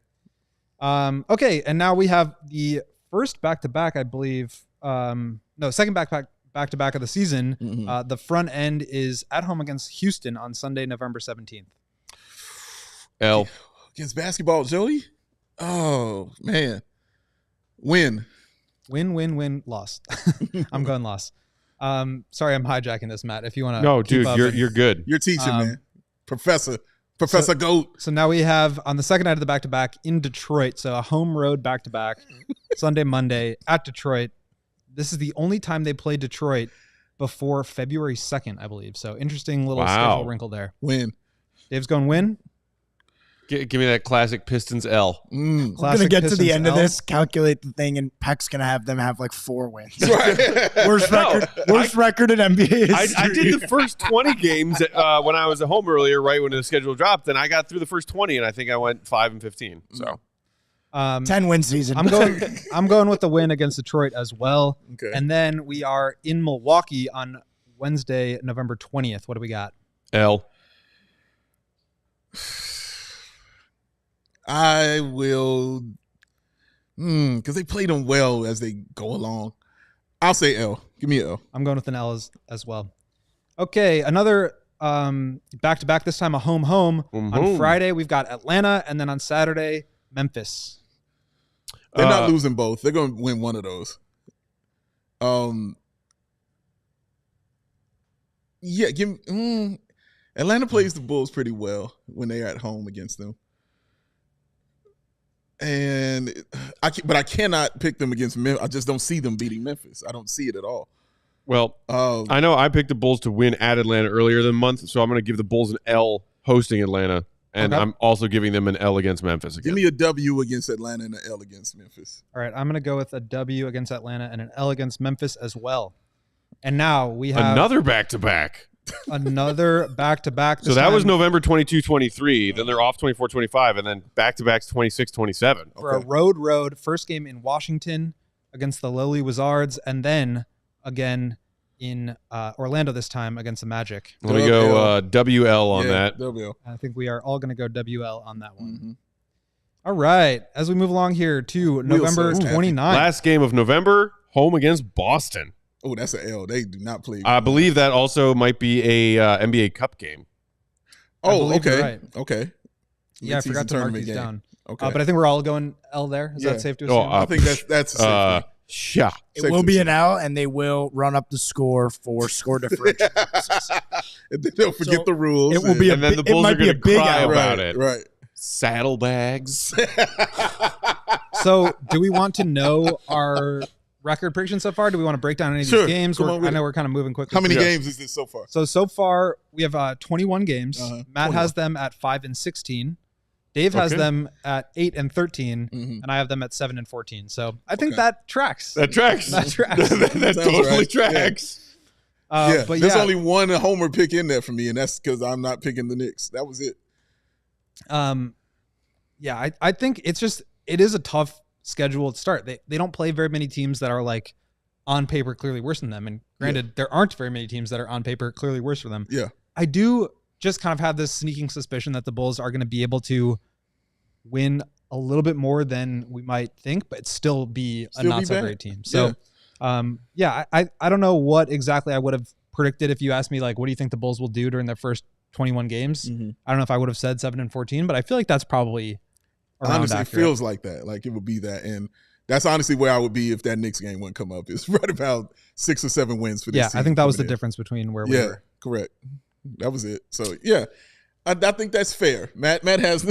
[SPEAKER 3] Okay, and now we have the first back-to-back, I believe. Second back-to-back of the season.
[SPEAKER 2] Mhm.
[SPEAKER 3] The front end is at home against Houston on Sunday, November 17th.
[SPEAKER 1] L.
[SPEAKER 2] Against basketball, Joey? Oh, man. Win.
[SPEAKER 3] Win, loss. I'm going loss. Sorry, I'm hijacking this, Matt. If you want to.
[SPEAKER 1] No, dude, you're good.
[SPEAKER 2] You're teaching,
[SPEAKER 3] Um,
[SPEAKER 2] man. Professor Goat.
[SPEAKER 3] So now we have on the second night of the back-to-back in Detroit. So a home road back-to-back, Sunday, Monday at Detroit. This is the only time they play Detroit before February 2nd, I believe. So interesting little schedule wrinkle there.
[SPEAKER 2] Win.
[SPEAKER 3] Dave's going win.
[SPEAKER 1] Give me that classic Pistons L.
[SPEAKER 4] We're going to
[SPEAKER 3] Classic
[SPEAKER 4] get to
[SPEAKER 3] Pistons
[SPEAKER 4] the end of
[SPEAKER 3] L.
[SPEAKER 4] this, calculate the thing, and Peck's going to have them have like 4 wins.
[SPEAKER 2] Right.
[SPEAKER 4] Worst record in NBA history.
[SPEAKER 1] I did the first 20 games when I was at home earlier, right when the schedule dropped, and I got through the first 20, and I think I went 5-15. So
[SPEAKER 4] 10-win season.
[SPEAKER 3] I'm going with the win against Detroit as well.
[SPEAKER 2] Okay.
[SPEAKER 3] And then we are in Milwaukee on Wednesday, November 20th. What do we got?
[SPEAKER 1] L.
[SPEAKER 2] I will, because they played them well as they go along. I'll say L. Give me an L.
[SPEAKER 3] I'm going with an L as well. Okay, another back-to-back, this time a home. On Friday, we've got Atlanta, and then on Saturday, Memphis.
[SPEAKER 2] They're not losing both. They're going to win one of those. Yeah, Atlanta plays the Bulls pretty well when they're at home against them. And I cannot pick them against Memphis. I just don't see them beating Memphis. I don't see it at all.
[SPEAKER 1] Well, I know I picked the Bulls to win at Atlanta earlier than month, so I'm going to give the Bulls an L hosting Atlanta, and
[SPEAKER 3] Okay.
[SPEAKER 1] I'm also giving them an L against Memphis again.
[SPEAKER 2] Give me a W against Atlanta and an L against Memphis.
[SPEAKER 3] All right, I'm going to go with a W against Atlanta and an L against Memphis as well. And now we have
[SPEAKER 1] Another back-to-back.
[SPEAKER 3] another back-to-back.
[SPEAKER 1] So that was November 22-23. Then they're off 24-25, and then back-to-backs 26-27.
[SPEAKER 3] for a road first game in Washington against the lowly Wizards, and then again in Orlando this time against the Magic.
[SPEAKER 1] Let me go WL on that.
[SPEAKER 2] W.
[SPEAKER 3] I think we are all going to go WL on that one.
[SPEAKER 2] Mm-hmm.
[SPEAKER 3] All right. As we move along here to November
[SPEAKER 2] so happy.
[SPEAKER 3] 29th.
[SPEAKER 1] Last game of November, home against Boston.
[SPEAKER 2] Oh, that's an L. They do not play.
[SPEAKER 1] I believe that also might be a NBA Cup game.
[SPEAKER 2] Oh,
[SPEAKER 3] believe you're
[SPEAKER 2] okay.
[SPEAKER 3] right.
[SPEAKER 2] Okay.
[SPEAKER 3] Yeah, I
[SPEAKER 2] Mid-season
[SPEAKER 3] forgot to mark
[SPEAKER 2] tournament
[SPEAKER 3] these
[SPEAKER 2] game.
[SPEAKER 3] down.
[SPEAKER 2] Okay.
[SPEAKER 3] But I think we're all going L there. Is
[SPEAKER 2] Yeah.
[SPEAKER 3] that safe to
[SPEAKER 1] Oh,
[SPEAKER 3] assume?
[SPEAKER 2] I think that's a safe thing.
[SPEAKER 1] Yeah.
[SPEAKER 4] It will be an L, and they will run up the score for score differential purposes.
[SPEAKER 2] And then they'll forget
[SPEAKER 4] So,
[SPEAKER 2] the rules.
[SPEAKER 4] it will be
[SPEAKER 1] And then the Bulls
[SPEAKER 4] might
[SPEAKER 1] are
[SPEAKER 4] be
[SPEAKER 1] going to
[SPEAKER 4] a big
[SPEAKER 1] cry
[SPEAKER 4] L.
[SPEAKER 1] about
[SPEAKER 2] right,
[SPEAKER 1] it.
[SPEAKER 2] right.
[SPEAKER 1] Saddlebags.
[SPEAKER 3] So, do we want to know our record predictions so far? Do we want to break down any of
[SPEAKER 2] Sure.
[SPEAKER 3] these games?
[SPEAKER 2] Come on with
[SPEAKER 3] I know
[SPEAKER 2] it.
[SPEAKER 3] we're kind of moving quickly.
[SPEAKER 2] How many
[SPEAKER 1] Yeah.
[SPEAKER 2] games is this so far?
[SPEAKER 3] So far, we have 21 games.
[SPEAKER 2] Uh-huh.
[SPEAKER 3] Matt
[SPEAKER 2] 21.
[SPEAKER 3] has them at 5 and 16. Dave has
[SPEAKER 1] Okay.
[SPEAKER 3] them at 8 and 13.
[SPEAKER 2] Mhm.
[SPEAKER 3] And I have them at 7 and 14. So I think
[SPEAKER 2] Okay.
[SPEAKER 3] that tracks.
[SPEAKER 1] That tracks.
[SPEAKER 3] That tracks.
[SPEAKER 1] that
[SPEAKER 2] Sounds
[SPEAKER 1] totally
[SPEAKER 2] right.
[SPEAKER 1] tracks.
[SPEAKER 2] Yeah,
[SPEAKER 3] But
[SPEAKER 2] there's
[SPEAKER 3] yeah,
[SPEAKER 2] only one homer pick in there for me, and that's because I'm not picking the Knicks. That was it.
[SPEAKER 3] yeah, I think it is a tough schedule to start. They don't play very many teams that are like on paper clearly worse than them. And granted, there aren't very many teams that are on paper clearly worse for them.
[SPEAKER 2] Yeah.
[SPEAKER 3] I do just kind of have this sneaking suspicion that the Bulls are going to be able to win a little bit more than we might think, but still be a
[SPEAKER 2] Still be
[SPEAKER 3] not so
[SPEAKER 2] bad.
[SPEAKER 3] great team. So, I don't know what exactly I would have predicted if you asked me, like, what do you think the Bulls will do during their first 21 games?
[SPEAKER 2] Mhm.
[SPEAKER 3] I don't know if I would have said 7 and 14, but I feel like that's probably around
[SPEAKER 2] Honestly, it
[SPEAKER 3] accurate.
[SPEAKER 2] feels like that. Like it would be that, and that's honestly where I would be if that Knicks game wouldn't come up. It's right about 6 or 7 wins for this.
[SPEAKER 3] Yeah, I
[SPEAKER 2] season
[SPEAKER 3] think that was the
[SPEAKER 2] coming in.
[SPEAKER 3] difference between where we
[SPEAKER 2] Yeah,
[SPEAKER 3] were.
[SPEAKER 2] correct. That was it. So yeah, I think that's fair. Matt has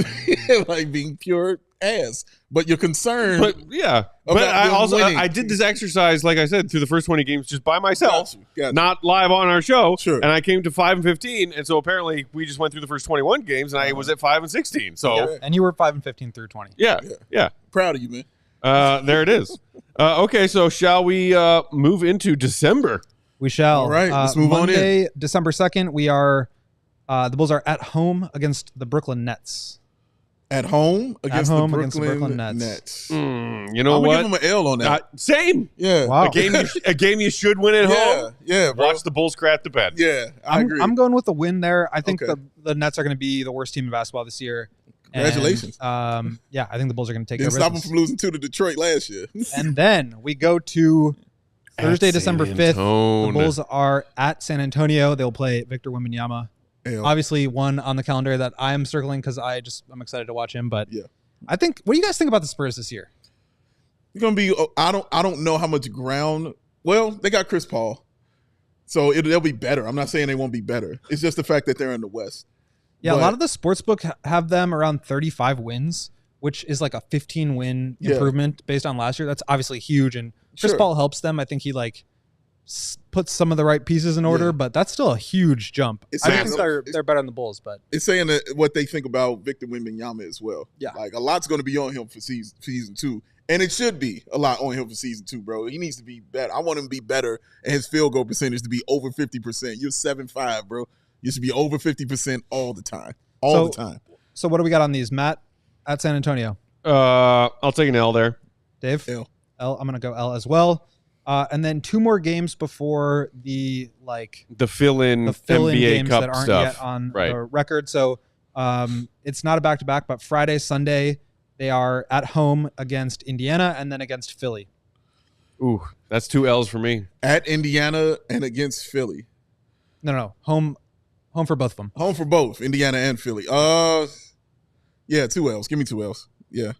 [SPEAKER 2] like being pure ass, but you're concerned.
[SPEAKER 1] But yeah, but
[SPEAKER 2] About
[SPEAKER 1] I
[SPEAKER 2] them
[SPEAKER 1] also
[SPEAKER 2] winning.
[SPEAKER 1] I did this exercise, like I said, through the first 20 games just by myself,
[SPEAKER 2] Got you.
[SPEAKER 1] not live on our show.
[SPEAKER 2] Sure.
[SPEAKER 1] And I came to 5 and 15, and so apparently we just went through the first 21 games, and I was at 5 and 16. So
[SPEAKER 2] Yeah.
[SPEAKER 3] And you were 5 and 15 through 20.
[SPEAKER 1] yeah.
[SPEAKER 2] Proud of you, man.
[SPEAKER 1] There it is. Okay, so shall we move into December?
[SPEAKER 3] We shall.
[SPEAKER 2] All right, let's move on in.
[SPEAKER 3] Monday, December 2nd, we are the Bulls are at home against the Brooklyn Nets.
[SPEAKER 2] At home against
[SPEAKER 3] home
[SPEAKER 2] the
[SPEAKER 3] against the
[SPEAKER 2] Brooklyn
[SPEAKER 3] Brooklyn
[SPEAKER 2] Nets.
[SPEAKER 1] You know
[SPEAKER 2] I'm
[SPEAKER 1] what?
[SPEAKER 2] gonna give them an L on that.
[SPEAKER 1] Same.
[SPEAKER 2] Yeah.
[SPEAKER 3] Wow.
[SPEAKER 1] A game you should win at home.
[SPEAKER 2] Yeah, bro.
[SPEAKER 1] Watch the Bulls crap the bed.
[SPEAKER 2] Yeah, I agree.
[SPEAKER 3] I'm going with the win there. I think
[SPEAKER 2] Okay.
[SPEAKER 3] the Nets are going to be the worst team in basketball this year.
[SPEAKER 2] Congratulations.
[SPEAKER 3] And, yeah, I think the Bulls are going to take
[SPEAKER 2] Didn't
[SPEAKER 3] their
[SPEAKER 2] stop them
[SPEAKER 3] business.
[SPEAKER 2] from losing 2 to Detroit last year.
[SPEAKER 3] And then we go to Thursday,
[SPEAKER 1] At
[SPEAKER 3] December
[SPEAKER 1] San
[SPEAKER 3] 5th. The
[SPEAKER 1] Antone.
[SPEAKER 3] Bulls are at San Antonio. They'll play Victor Wembanyama.
[SPEAKER 2] L.
[SPEAKER 3] Obviously, one on the calendar that I am circling because I'm excited to watch him. But
[SPEAKER 2] Yeah.
[SPEAKER 3] I think, what do you guys think about the Spurs this year?
[SPEAKER 2] It's gonna be. I don't know how much ground. Well, they got Chris Paul, so they'll be better. I'm not saying they won't be better. It's just the fact that they're in the West.
[SPEAKER 3] Yeah,
[SPEAKER 2] But-
[SPEAKER 3] a lot of the sportsbook have them around 35 wins, which is like a 15 win
[SPEAKER 2] Yeah.
[SPEAKER 3] improvement based on last year. That's obviously huge, and Chris
[SPEAKER 2] Sure.
[SPEAKER 3] Paul helps them. I think he like puts some of the right pieces in order,
[SPEAKER 2] Yeah.
[SPEAKER 3] but that's still a huge jump.
[SPEAKER 2] It's
[SPEAKER 3] I
[SPEAKER 2] saying-
[SPEAKER 3] think they're better than the Bulls, but
[SPEAKER 2] It's saying that what they think about Victor Wembanyama as well.
[SPEAKER 3] Yeah.
[SPEAKER 2] like a lot's going to be on him for season 2, and it should be a lot on him for season 2, bro. He needs to be better. I want him to be better, and his field goal percentage to be over 50%. You're 7'5", bro. You should be over 50% all the time. All the time.
[SPEAKER 3] So what do we got on these? Matt at San Antonio.
[SPEAKER 1] I'll take an L there.
[SPEAKER 3] Dave?
[SPEAKER 2] L.
[SPEAKER 3] I'm going to go L as well. And then 2 more games before the
[SPEAKER 1] The fill-in
[SPEAKER 3] fill-in
[SPEAKER 1] NBA
[SPEAKER 3] games
[SPEAKER 1] Cup
[SPEAKER 3] that aren't
[SPEAKER 1] stuff.
[SPEAKER 3] yet on
[SPEAKER 1] Right.
[SPEAKER 3] the record. So it's not a back-to-back, but Friday, Sunday, they are at home against Indiana and then against Philly.
[SPEAKER 1] Ooh, that's 2 L's for me.
[SPEAKER 2] At Indiana and against Philly.
[SPEAKER 3] No. Home for both of them.
[SPEAKER 2] Home for both Indiana and Philly. Yeah, 2 L's. Give me 2 L's. Yeah.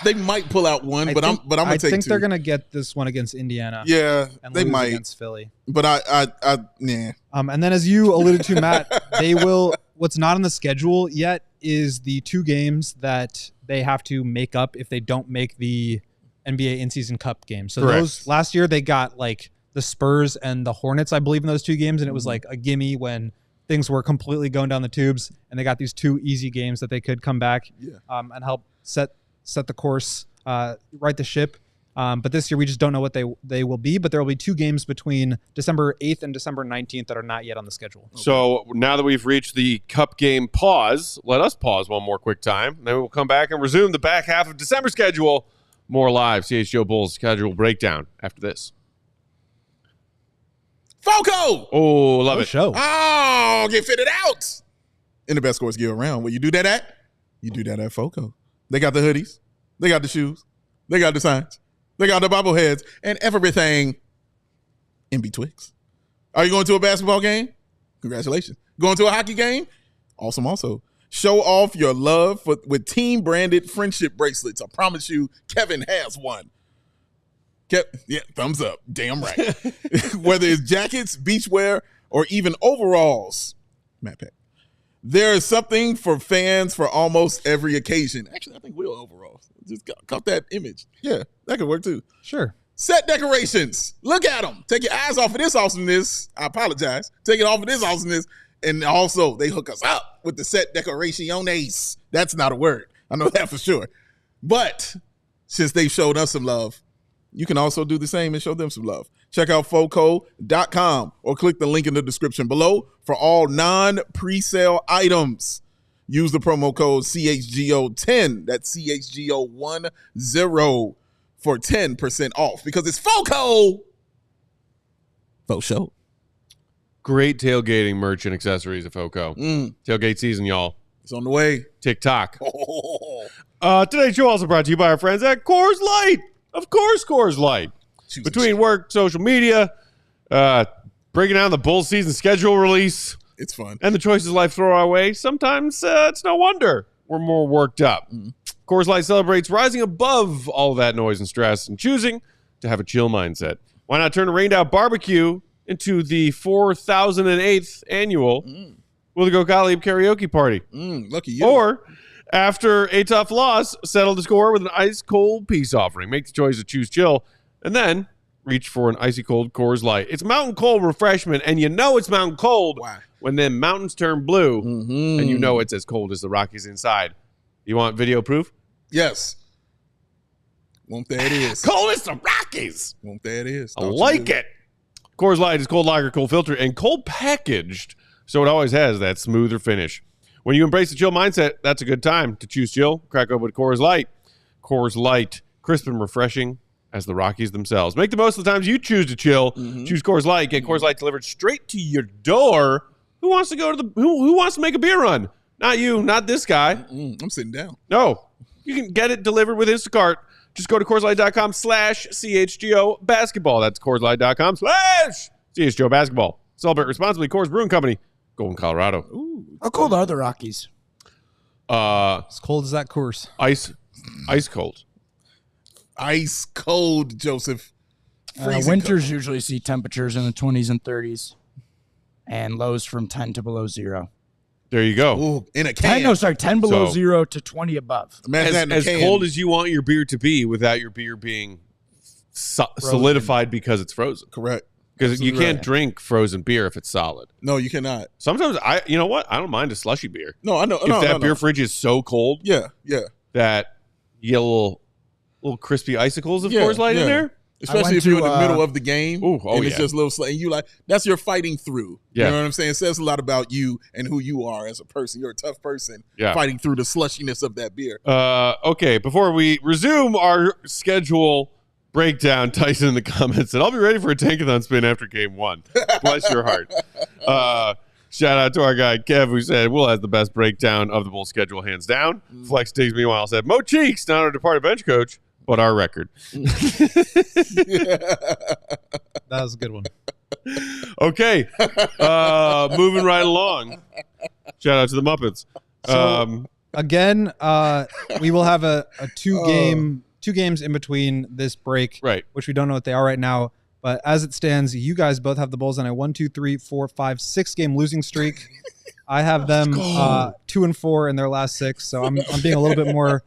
[SPEAKER 2] They might pull out one, but I'm gonna
[SPEAKER 3] I
[SPEAKER 2] take
[SPEAKER 3] think
[SPEAKER 2] 2.
[SPEAKER 3] they're gonna get this one against Indiana.
[SPEAKER 2] Yeah,
[SPEAKER 3] and
[SPEAKER 2] they
[SPEAKER 3] lose
[SPEAKER 2] might.
[SPEAKER 3] against Philly.
[SPEAKER 2] But I nah.
[SPEAKER 3] And then as you alluded to, Matt, they will. What's not on the schedule yet is the 2 games that they have to make up if they don't make the NBA in-season Cup game. So
[SPEAKER 1] Correct.
[SPEAKER 3] those last year they got like the Spurs and the Hornets, I believe, in those 2 games, and it was like a gimme when things were completely going down the tubes, and they got these 2 easy games that they could come back and help set the course, right the ship. But this year we just don't know what they will be. But there will be 2 games between December 8th and December 19th that are not yet on the schedule.
[SPEAKER 1] So now that we've reached the Cup game pause, let us pause one more quick time. Then we'll come back and resume the back half of December schedule. More live CHGO Bulls schedule breakdown after this.
[SPEAKER 2] Foco!
[SPEAKER 1] Oh, love
[SPEAKER 3] Oh,
[SPEAKER 1] it.
[SPEAKER 3] show.
[SPEAKER 2] Oh, get fitted out. In the best course gear around. Where you do that at? You do that at Foco. They got the hoodies. They got the shoes. They got the signs. They got the bobbleheads and everything in betwixt. Are you going to a basketball game? Congratulations. Going to a hockey game? Awesome also. Show off your love with team-branded friendship bracelets. I promise you, Kevin has one. Yeah, thumbs up. Damn right. Whether it's jackets, beachwear, or even overalls. Matt Peck. There is something for fans for almost every occasion. Actually, I think we'll overalls. Just caught that image. Yeah, that could work too.
[SPEAKER 3] Sure.
[SPEAKER 2] Set decorations. Look at them. Take your eyes off of this awesomeness. I apologize. Take it off of this awesomeness. And also, they hook us up with the set decoraciones. That's not a word. I know that for sure. But since they showed us some love, you can also do the same and show them some love. Check out Foco.com or click the link in the description below for all non-presale items. Use the promo code CHGO10. That's CHGO10 for 10% off because it's Foco. Faux show.
[SPEAKER 1] Great tailgating merch and accessories at Foco. Tailgate season, y'all.
[SPEAKER 2] It's on the way.
[SPEAKER 1] TikTok. Today's show also brought to you by our friends at Coors Light. Of course, Coors Light. Between work, social media, breaking down the Bulls season schedule release.
[SPEAKER 2] It's fun.
[SPEAKER 1] And the choices life throw our way. Sometimes it's no wonder we're more worked up. Coors Light celebrates rising above all that noise and stress and choosing to have a chill mindset. Why not turn a rained out barbecue into the 4008th annual Will Go Gottlieb karaoke party?
[SPEAKER 2] Lucky you.
[SPEAKER 1] Or after a tough loss, settle the score with an ice cold peace offering. Make the choice to choose chill and then reach for an icy cold Coors Light. It's mountain cold refreshment, and you know it's mountain cold when them mountains turn blue, and you know it's as cold as the Rockies inside. You want video proof?
[SPEAKER 2] Yes. Won't that is.
[SPEAKER 1] Cold as the Rockies.
[SPEAKER 2] Won't that is.
[SPEAKER 1] I like it. Coors Light is cold lager, cold filter, and cold packaged, so it always has that smoother finish. When you embrace the chill mindset, that's a good time to choose chill. Crack open with Coors Light. Coors Light, crisp and refreshing as the Rockies themselves. Make the most of the times you choose to chill. Choose Coors Light. Get Coors Light delivered straight to your door. Who wants to go to who wants to make a beer run? Not you, not this guy.
[SPEAKER 2] I'm sitting down.
[SPEAKER 1] No. You can get it delivered with Instacart. Just go to CoorsLight.com/CHGO basketball. That's CoorsLight.com/CHGO basketball. Celebrate responsibly. Coors Brewing Company, Golden, Colorado.
[SPEAKER 4] How cold are the Rockies?
[SPEAKER 3] As cold as that course.
[SPEAKER 1] Ice cold.
[SPEAKER 2] Ice cold, Joseph.
[SPEAKER 4] Winters usually see temperatures in the 20s and 30s and lows from 10 to below 0.
[SPEAKER 1] There you go.
[SPEAKER 2] Ooh, in a can.
[SPEAKER 4] 10 below 0 to 20 above.
[SPEAKER 1] As cold as you want your beer to be without your beer being solidified because it's frozen.
[SPEAKER 2] Correct.
[SPEAKER 1] Because you can't drink frozen beer if it's solid.
[SPEAKER 2] No, you cannot.
[SPEAKER 1] Sometimes you know what? I don't mind a slushy beer.
[SPEAKER 2] No, I know.
[SPEAKER 1] If that beer fridge is so cold, that you get a little crispy icicles of Coors Light in there.
[SPEAKER 2] Especially if you're in the middle of the game and it's just a little and you that's your fighting through. You know what I'm saying? It says a lot about you and who you are as a person. You're a tough person fighting through the slushiness of that beer.
[SPEAKER 1] Okay, before we resume our schedule breakdown, Tyson in the comments said, I'll be ready for a tankathon spin after game 1. Bless your heart. Shout out to our guy Kev, who said Will has the best breakdown of the Bulls schedule hands down. Flex Diggs meanwhile said Mo Cheeks, not our departed bench coach, but our record.
[SPEAKER 3] That was a good one.
[SPEAKER 1] Okay. Moving right along. Shout out to the Muppets.
[SPEAKER 3] Again, we will have a two games in between this break, which we don't know what they are right now. But as it stands, you guys both have the Bulls on a 6 game losing streak. I have them 2-4 in their last 6, so I'm being a little bit more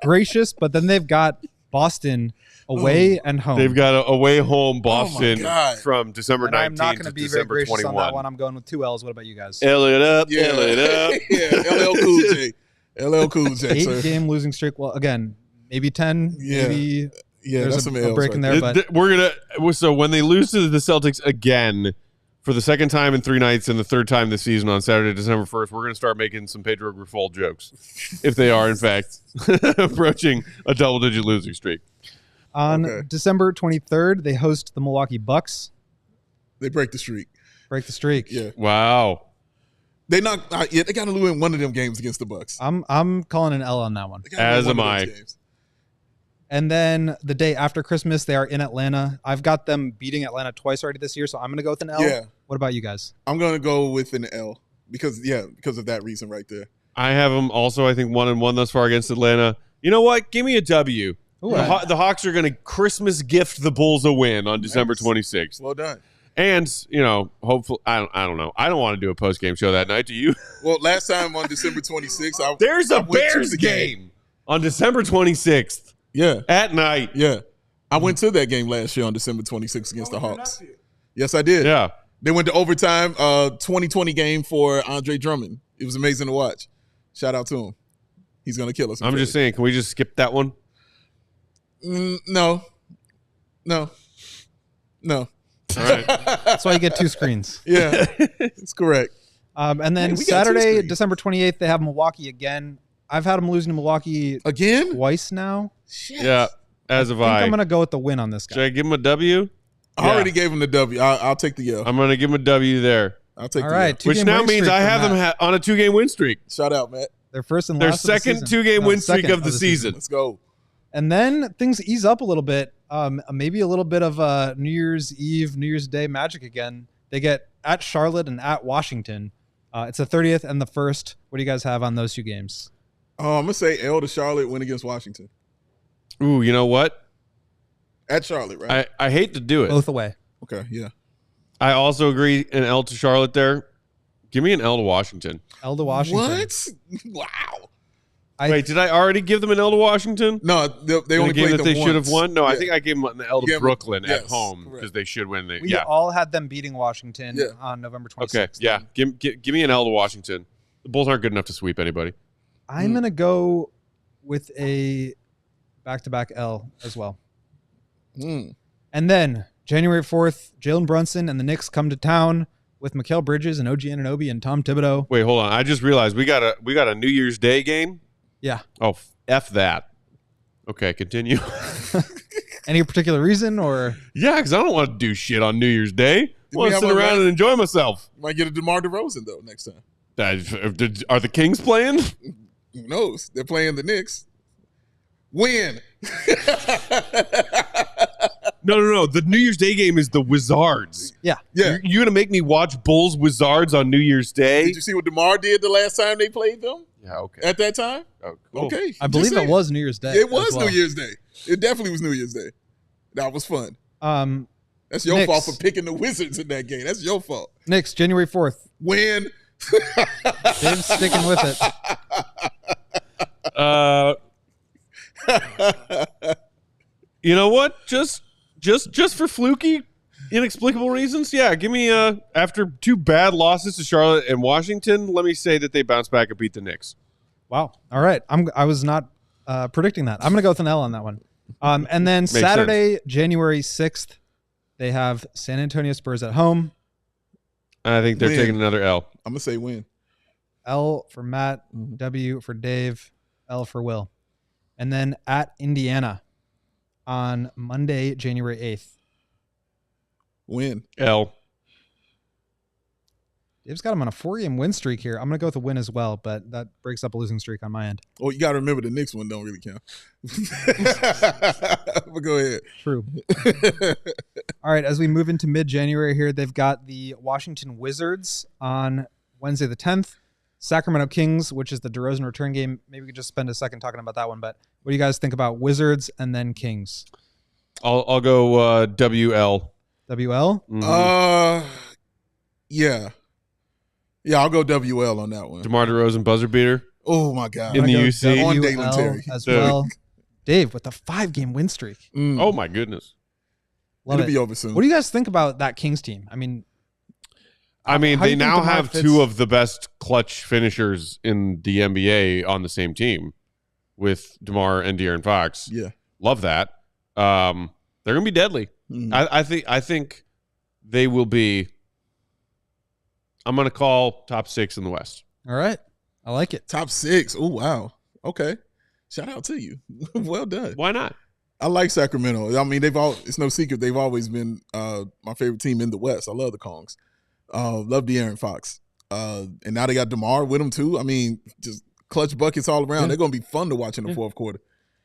[SPEAKER 3] gracious. But then they've got Boston away and home.
[SPEAKER 1] They've got away home Boston from December 19th
[SPEAKER 3] I'm not going
[SPEAKER 1] to
[SPEAKER 3] to be
[SPEAKER 1] December
[SPEAKER 3] very gracious
[SPEAKER 1] 21.
[SPEAKER 3] on that one. I'm going with 2 L's. What about you guys?
[SPEAKER 1] L it up, L it up.
[SPEAKER 2] LL Cool J. LL Cool J,
[SPEAKER 3] 8-game losing streak. Well, again, maybe 10. Maybe
[SPEAKER 2] there's
[SPEAKER 3] some a break in there. But
[SPEAKER 1] so when they lose to the Celtics again for the second time in 3 nights and the third time this season on Saturday, December 1st, we're going to start making some Pedro Grifol jokes if they are, in fact, approaching a double-digit losing streak.
[SPEAKER 3] On December 23rd, they host the Milwaukee Bucks.
[SPEAKER 2] They break the streak.
[SPEAKER 3] Break the streak.
[SPEAKER 2] Yeah.
[SPEAKER 1] Wow.
[SPEAKER 2] They got to win one of them games against the Bucks.
[SPEAKER 3] I'm calling an L on that one.
[SPEAKER 1] As am I.
[SPEAKER 3] And then the day after Christmas, they are in Atlanta. I've got them beating Atlanta twice already this year, so I'm going to go with an L.
[SPEAKER 2] Yeah.
[SPEAKER 3] What about you guys?
[SPEAKER 2] I'm going to go with an L because of that reason right there.
[SPEAKER 1] I have them also, I think, 1-1 thus far against Atlanta. You know what? Give me a W.
[SPEAKER 3] Ooh,
[SPEAKER 1] The Hawks are going to Christmas gift the Bulls a win on December 26th.
[SPEAKER 2] Well done.
[SPEAKER 1] And, hopefully, I don't know. I don't want to do a post-game show that night. Do you?
[SPEAKER 2] Well, last time on December 26th,
[SPEAKER 1] there's a Bears game on December 26th.
[SPEAKER 2] Yeah.
[SPEAKER 1] At night.
[SPEAKER 2] Yeah. I went to that game last year on December 26th against the Hawks. Yes, I did.
[SPEAKER 1] Yeah.
[SPEAKER 2] They went to overtime, 2020 game for Andre Drummond. It was amazing to watch. Shout out to him. He's going to kill us.
[SPEAKER 1] I'm just saying, can we just skip that one?
[SPEAKER 2] No.
[SPEAKER 1] All right.
[SPEAKER 3] That's why you get 2 screens.
[SPEAKER 2] Yeah, it's correct.
[SPEAKER 3] And then
[SPEAKER 2] We got 2
[SPEAKER 3] Saturday,
[SPEAKER 2] screens.
[SPEAKER 3] December 28th, they have Milwaukee again. I've had them losing to Milwaukee
[SPEAKER 2] Again?
[SPEAKER 3] twice now.
[SPEAKER 2] Shit.
[SPEAKER 1] Yeah, as of
[SPEAKER 3] I'm going to go with the win on this
[SPEAKER 1] Should
[SPEAKER 3] guy.
[SPEAKER 1] I give him a W?
[SPEAKER 2] I already gave him the W. I'll take the L.
[SPEAKER 1] I'm going to give him a W there.
[SPEAKER 2] I'll take
[SPEAKER 3] All
[SPEAKER 2] the
[SPEAKER 3] right.
[SPEAKER 2] L.
[SPEAKER 3] 2
[SPEAKER 1] Which
[SPEAKER 3] game
[SPEAKER 1] now
[SPEAKER 3] win
[SPEAKER 1] means
[SPEAKER 3] streak
[SPEAKER 1] I
[SPEAKER 3] for
[SPEAKER 1] have them
[SPEAKER 3] Matt.
[SPEAKER 1] on a 2-game win streak.
[SPEAKER 2] Shout out, Matt.
[SPEAKER 3] Their first and
[SPEAKER 1] Their
[SPEAKER 3] last of the
[SPEAKER 1] second
[SPEAKER 3] season.
[SPEAKER 1] 2-game
[SPEAKER 3] No,
[SPEAKER 1] win streak
[SPEAKER 3] second
[SPEAKER 1] of the season.
[SPEAKER 2] Let's go.
[SPEAKER 3] And then things ease up a little bit. Maybe a little bit of New Year's Eve, New Year's Day magic again. They get at Charlotte and at Washington. It's the 30th and the 1st. What do you guys have on those 2 games?
[SPEAKER 2] I'm going to say L to Charlotte, win against Washington.
[SPEAKER 1] Ooh, you know what?
[SPEAKER 2] At Charlotte, right?
[SPEAKER 1] I hate to do it.
[SPEAKER 3] Both away.
[SPEAKER 2] Okay, yeah.
[SPEAKER 1] I also agree an L to Charlotte there. Give me an L to Washington.
[SPEAKER 3] L to Washington.
[SPEAKER 2] What? Wow.
[SPEAKER 1] Wait, did I already give them an L to Washington?
[SPEAKER 2] No, they only
[SPEAKER 1] game
[SPEAKER 2] played
[SPEAKER 1] that
[SPEAKER 2] them
[SPEAKER 1] they should have
[SPEAKER 2] once.
[SPEAKER 1] won? No, I
[SPEAKER 2] Yeah.
[SPEAKER 1] think I gave them an L to
[SPEAKER 2] Yeah,
[SPEAKER 1] Brooklyn at
[SPEAKER 2] yes,
[SPEAKER 1] home
[SPEAKER 2] correct.
[SPEAKER 1] because they should win.
[SPEAKER 3] We all had them beating Washington on November 26th.
[SPEAKER 1] Okay, yeah. Give me an L to Washington. The Bulls aren't good enough to sweep anybody.
[SPEAKER 3] I'm going to go with a back-to-back L as well. And then January 4th, Jalen Brunson and the Knicks come to town with Mikal Bridges and OG Anunoby and Tom Thibodeau.
[SPEAKER 1] Wait, hold on. I just realized we got a New Year's Day game.
[SPEAKER 3] Yeah.
[SPEAKER 1] Oh, F that. Okay, continue.
[SPEAKER 3] Any particular reason or?
[SPEAKER 1] Yeah, because I don't want to do shit on New Year's Day. I
[SPEAKER 2] we
[SPEAKER 1] want to
[SPEAKER 2] have
[SPEAKER 1] sit
[SPEAKER 2] our
[SPEAKER 1] around
[SPEAKER 2] last-
[SPEAKER 1] and enjoy myself.
[SPEAKER 2] Might get a DeMar DeRozan, though, next time.
[SPEAKER 1] Are the Kings playing?
[SPEAKER 2] Who knows? They're playing the Knicks. Win.
[SPEAKER 1] No. The New Year's Day game is the Wizards.
[SPEAKER 3] Yeah.
[SPEAKER 2] Yeah.
[SPEAKER 1] You're going to make me watch Bulls Wizards on New Year's Day?
[SPEAKER 2] Did you see what DeMar did the last time they played them?
[SPEAKER 1] Yeah, okay.
[SPEAKER 2] At that time?
[SPEAKER 1] Oh, cool.
[SPEAKER 2] Okay.
[SPEAKER 3] I believe
[SPEAKER 2] Just
[SPEAKER 3] it
[SPEAKER 2] saying.
[SPEAKER 3] was New Year's Day.
[SPEAKER 2] It was
[SPEAKER 3] as well.
[SPEAKER 2] New Year's Day. It definitely was New Year's Day. That was fun. That's your
[SPEAKER 3] Knicks.
[SPEAKER 2] fault for picking the Wizards in that game. That's your fault.
[SPEAKER 3] Knicks, January 4th.
[SPEAKER 2] Win.
[SPEAKER 3] Dave's sticking with it.
[SPEAKER 1] You know what? Just for fluky, inexplicable reasons, yeah. Give me after 2 bad losses to Charlotte and Washington, let me say that they bounce back and beat the Knicks.
[SPEAKER 3] Wow. All right. I was not predicting that. I'm going to go with an L on that one. And then Saturday, January 6th, they have San Antonio Spurs at home.
[SPEAKER 1] I think they're
[SPEAKER 2] Win.
[SPEAKER 1] taking another L.
[SPEAKER 2] I'm going to say win.
[SPEAKER 3] L for Matt, W for Dave, L for Will. And then at Indiana on Monday, January 8th.
[SPEAKER 2] Win.
[SPEAKER 1] L.
[SPEAKER 3] Dave's got him on a 4-game win streak here. I'm going to go with a win as well, but that breaks up a losing streak on my end.
[SPEAKER 2] Oh, you got to remember the Knicks one don't really count. But go ahead.
[SPEAKER 3] True. All right, as we move into mid-January here, they've got the Washington Wizards on Wednesday the 10th. Sacramento Kings, which is the DeRozan return game. Maybe we could just spend a second talking about that one. But what do you guys think about Wizards and then Kings?
[SPEAKER 1] I'll go WL.
[SPEAKER 3] WL?
[SPEAKER 2] Yeah. Yeah, I'll go WL on that one.
[SPEAKER 1] DeMar DeRozan buzzer beater.
[SPEAKER 2] Oh, my God.
[SPEAKER 1] In the
[SPEAKER 3] I'm gonna
[SPEAKER 1] UC.
[SPEAKER 3] go
[SPEAKER 2] On
[SPEAKER 3] WL
[SPEAKER 2] Dalen Terry.
[SPEAKER 3] as well. Dave with the 5-game win streak.
[SPEAKER 1] Oh, my goodness.
[SPEAKER 3] Love
[SPEAKER 2] It'll
[SPEAKER 3] it.
[SPEAKER 2] be over soon.
[SPEAKER 3] What do you guys think about that Kings team? I mean, how do
[SPEAKER 1] they
[SPEAKER 3] you think
[SPEAKER 1] now
[SPEAKER 3] DeMar
[SPEAKER 1] have
[SPEAKER 3] fits?
[SPEAKER 1] 2 of the best clutch finishers in the NBA on the same team with DeMar and De'Aaron Fox.
[SPEAKER 2] Yeah.
[SPEAKER 1] Love that. They're going to be deadly. I think they will be. I'm going to call top 6 in the West.
[SPEAKER 3] All right. I like it.
[SPEAKER 2] Top 6. Oh, wow. Okay. Shout out to you. Well done.
[SPEAKER 1] Why not?
[SPEAKER 2] I like Sacramento. I mean, it's no secret they've always been my favorite team in the West. I love the Kongs. Love De'Aaron Fox. And now they got DeMar with them too. I mean, just clutch buckets all around. They're going to be fun to watch in the fourth quarter.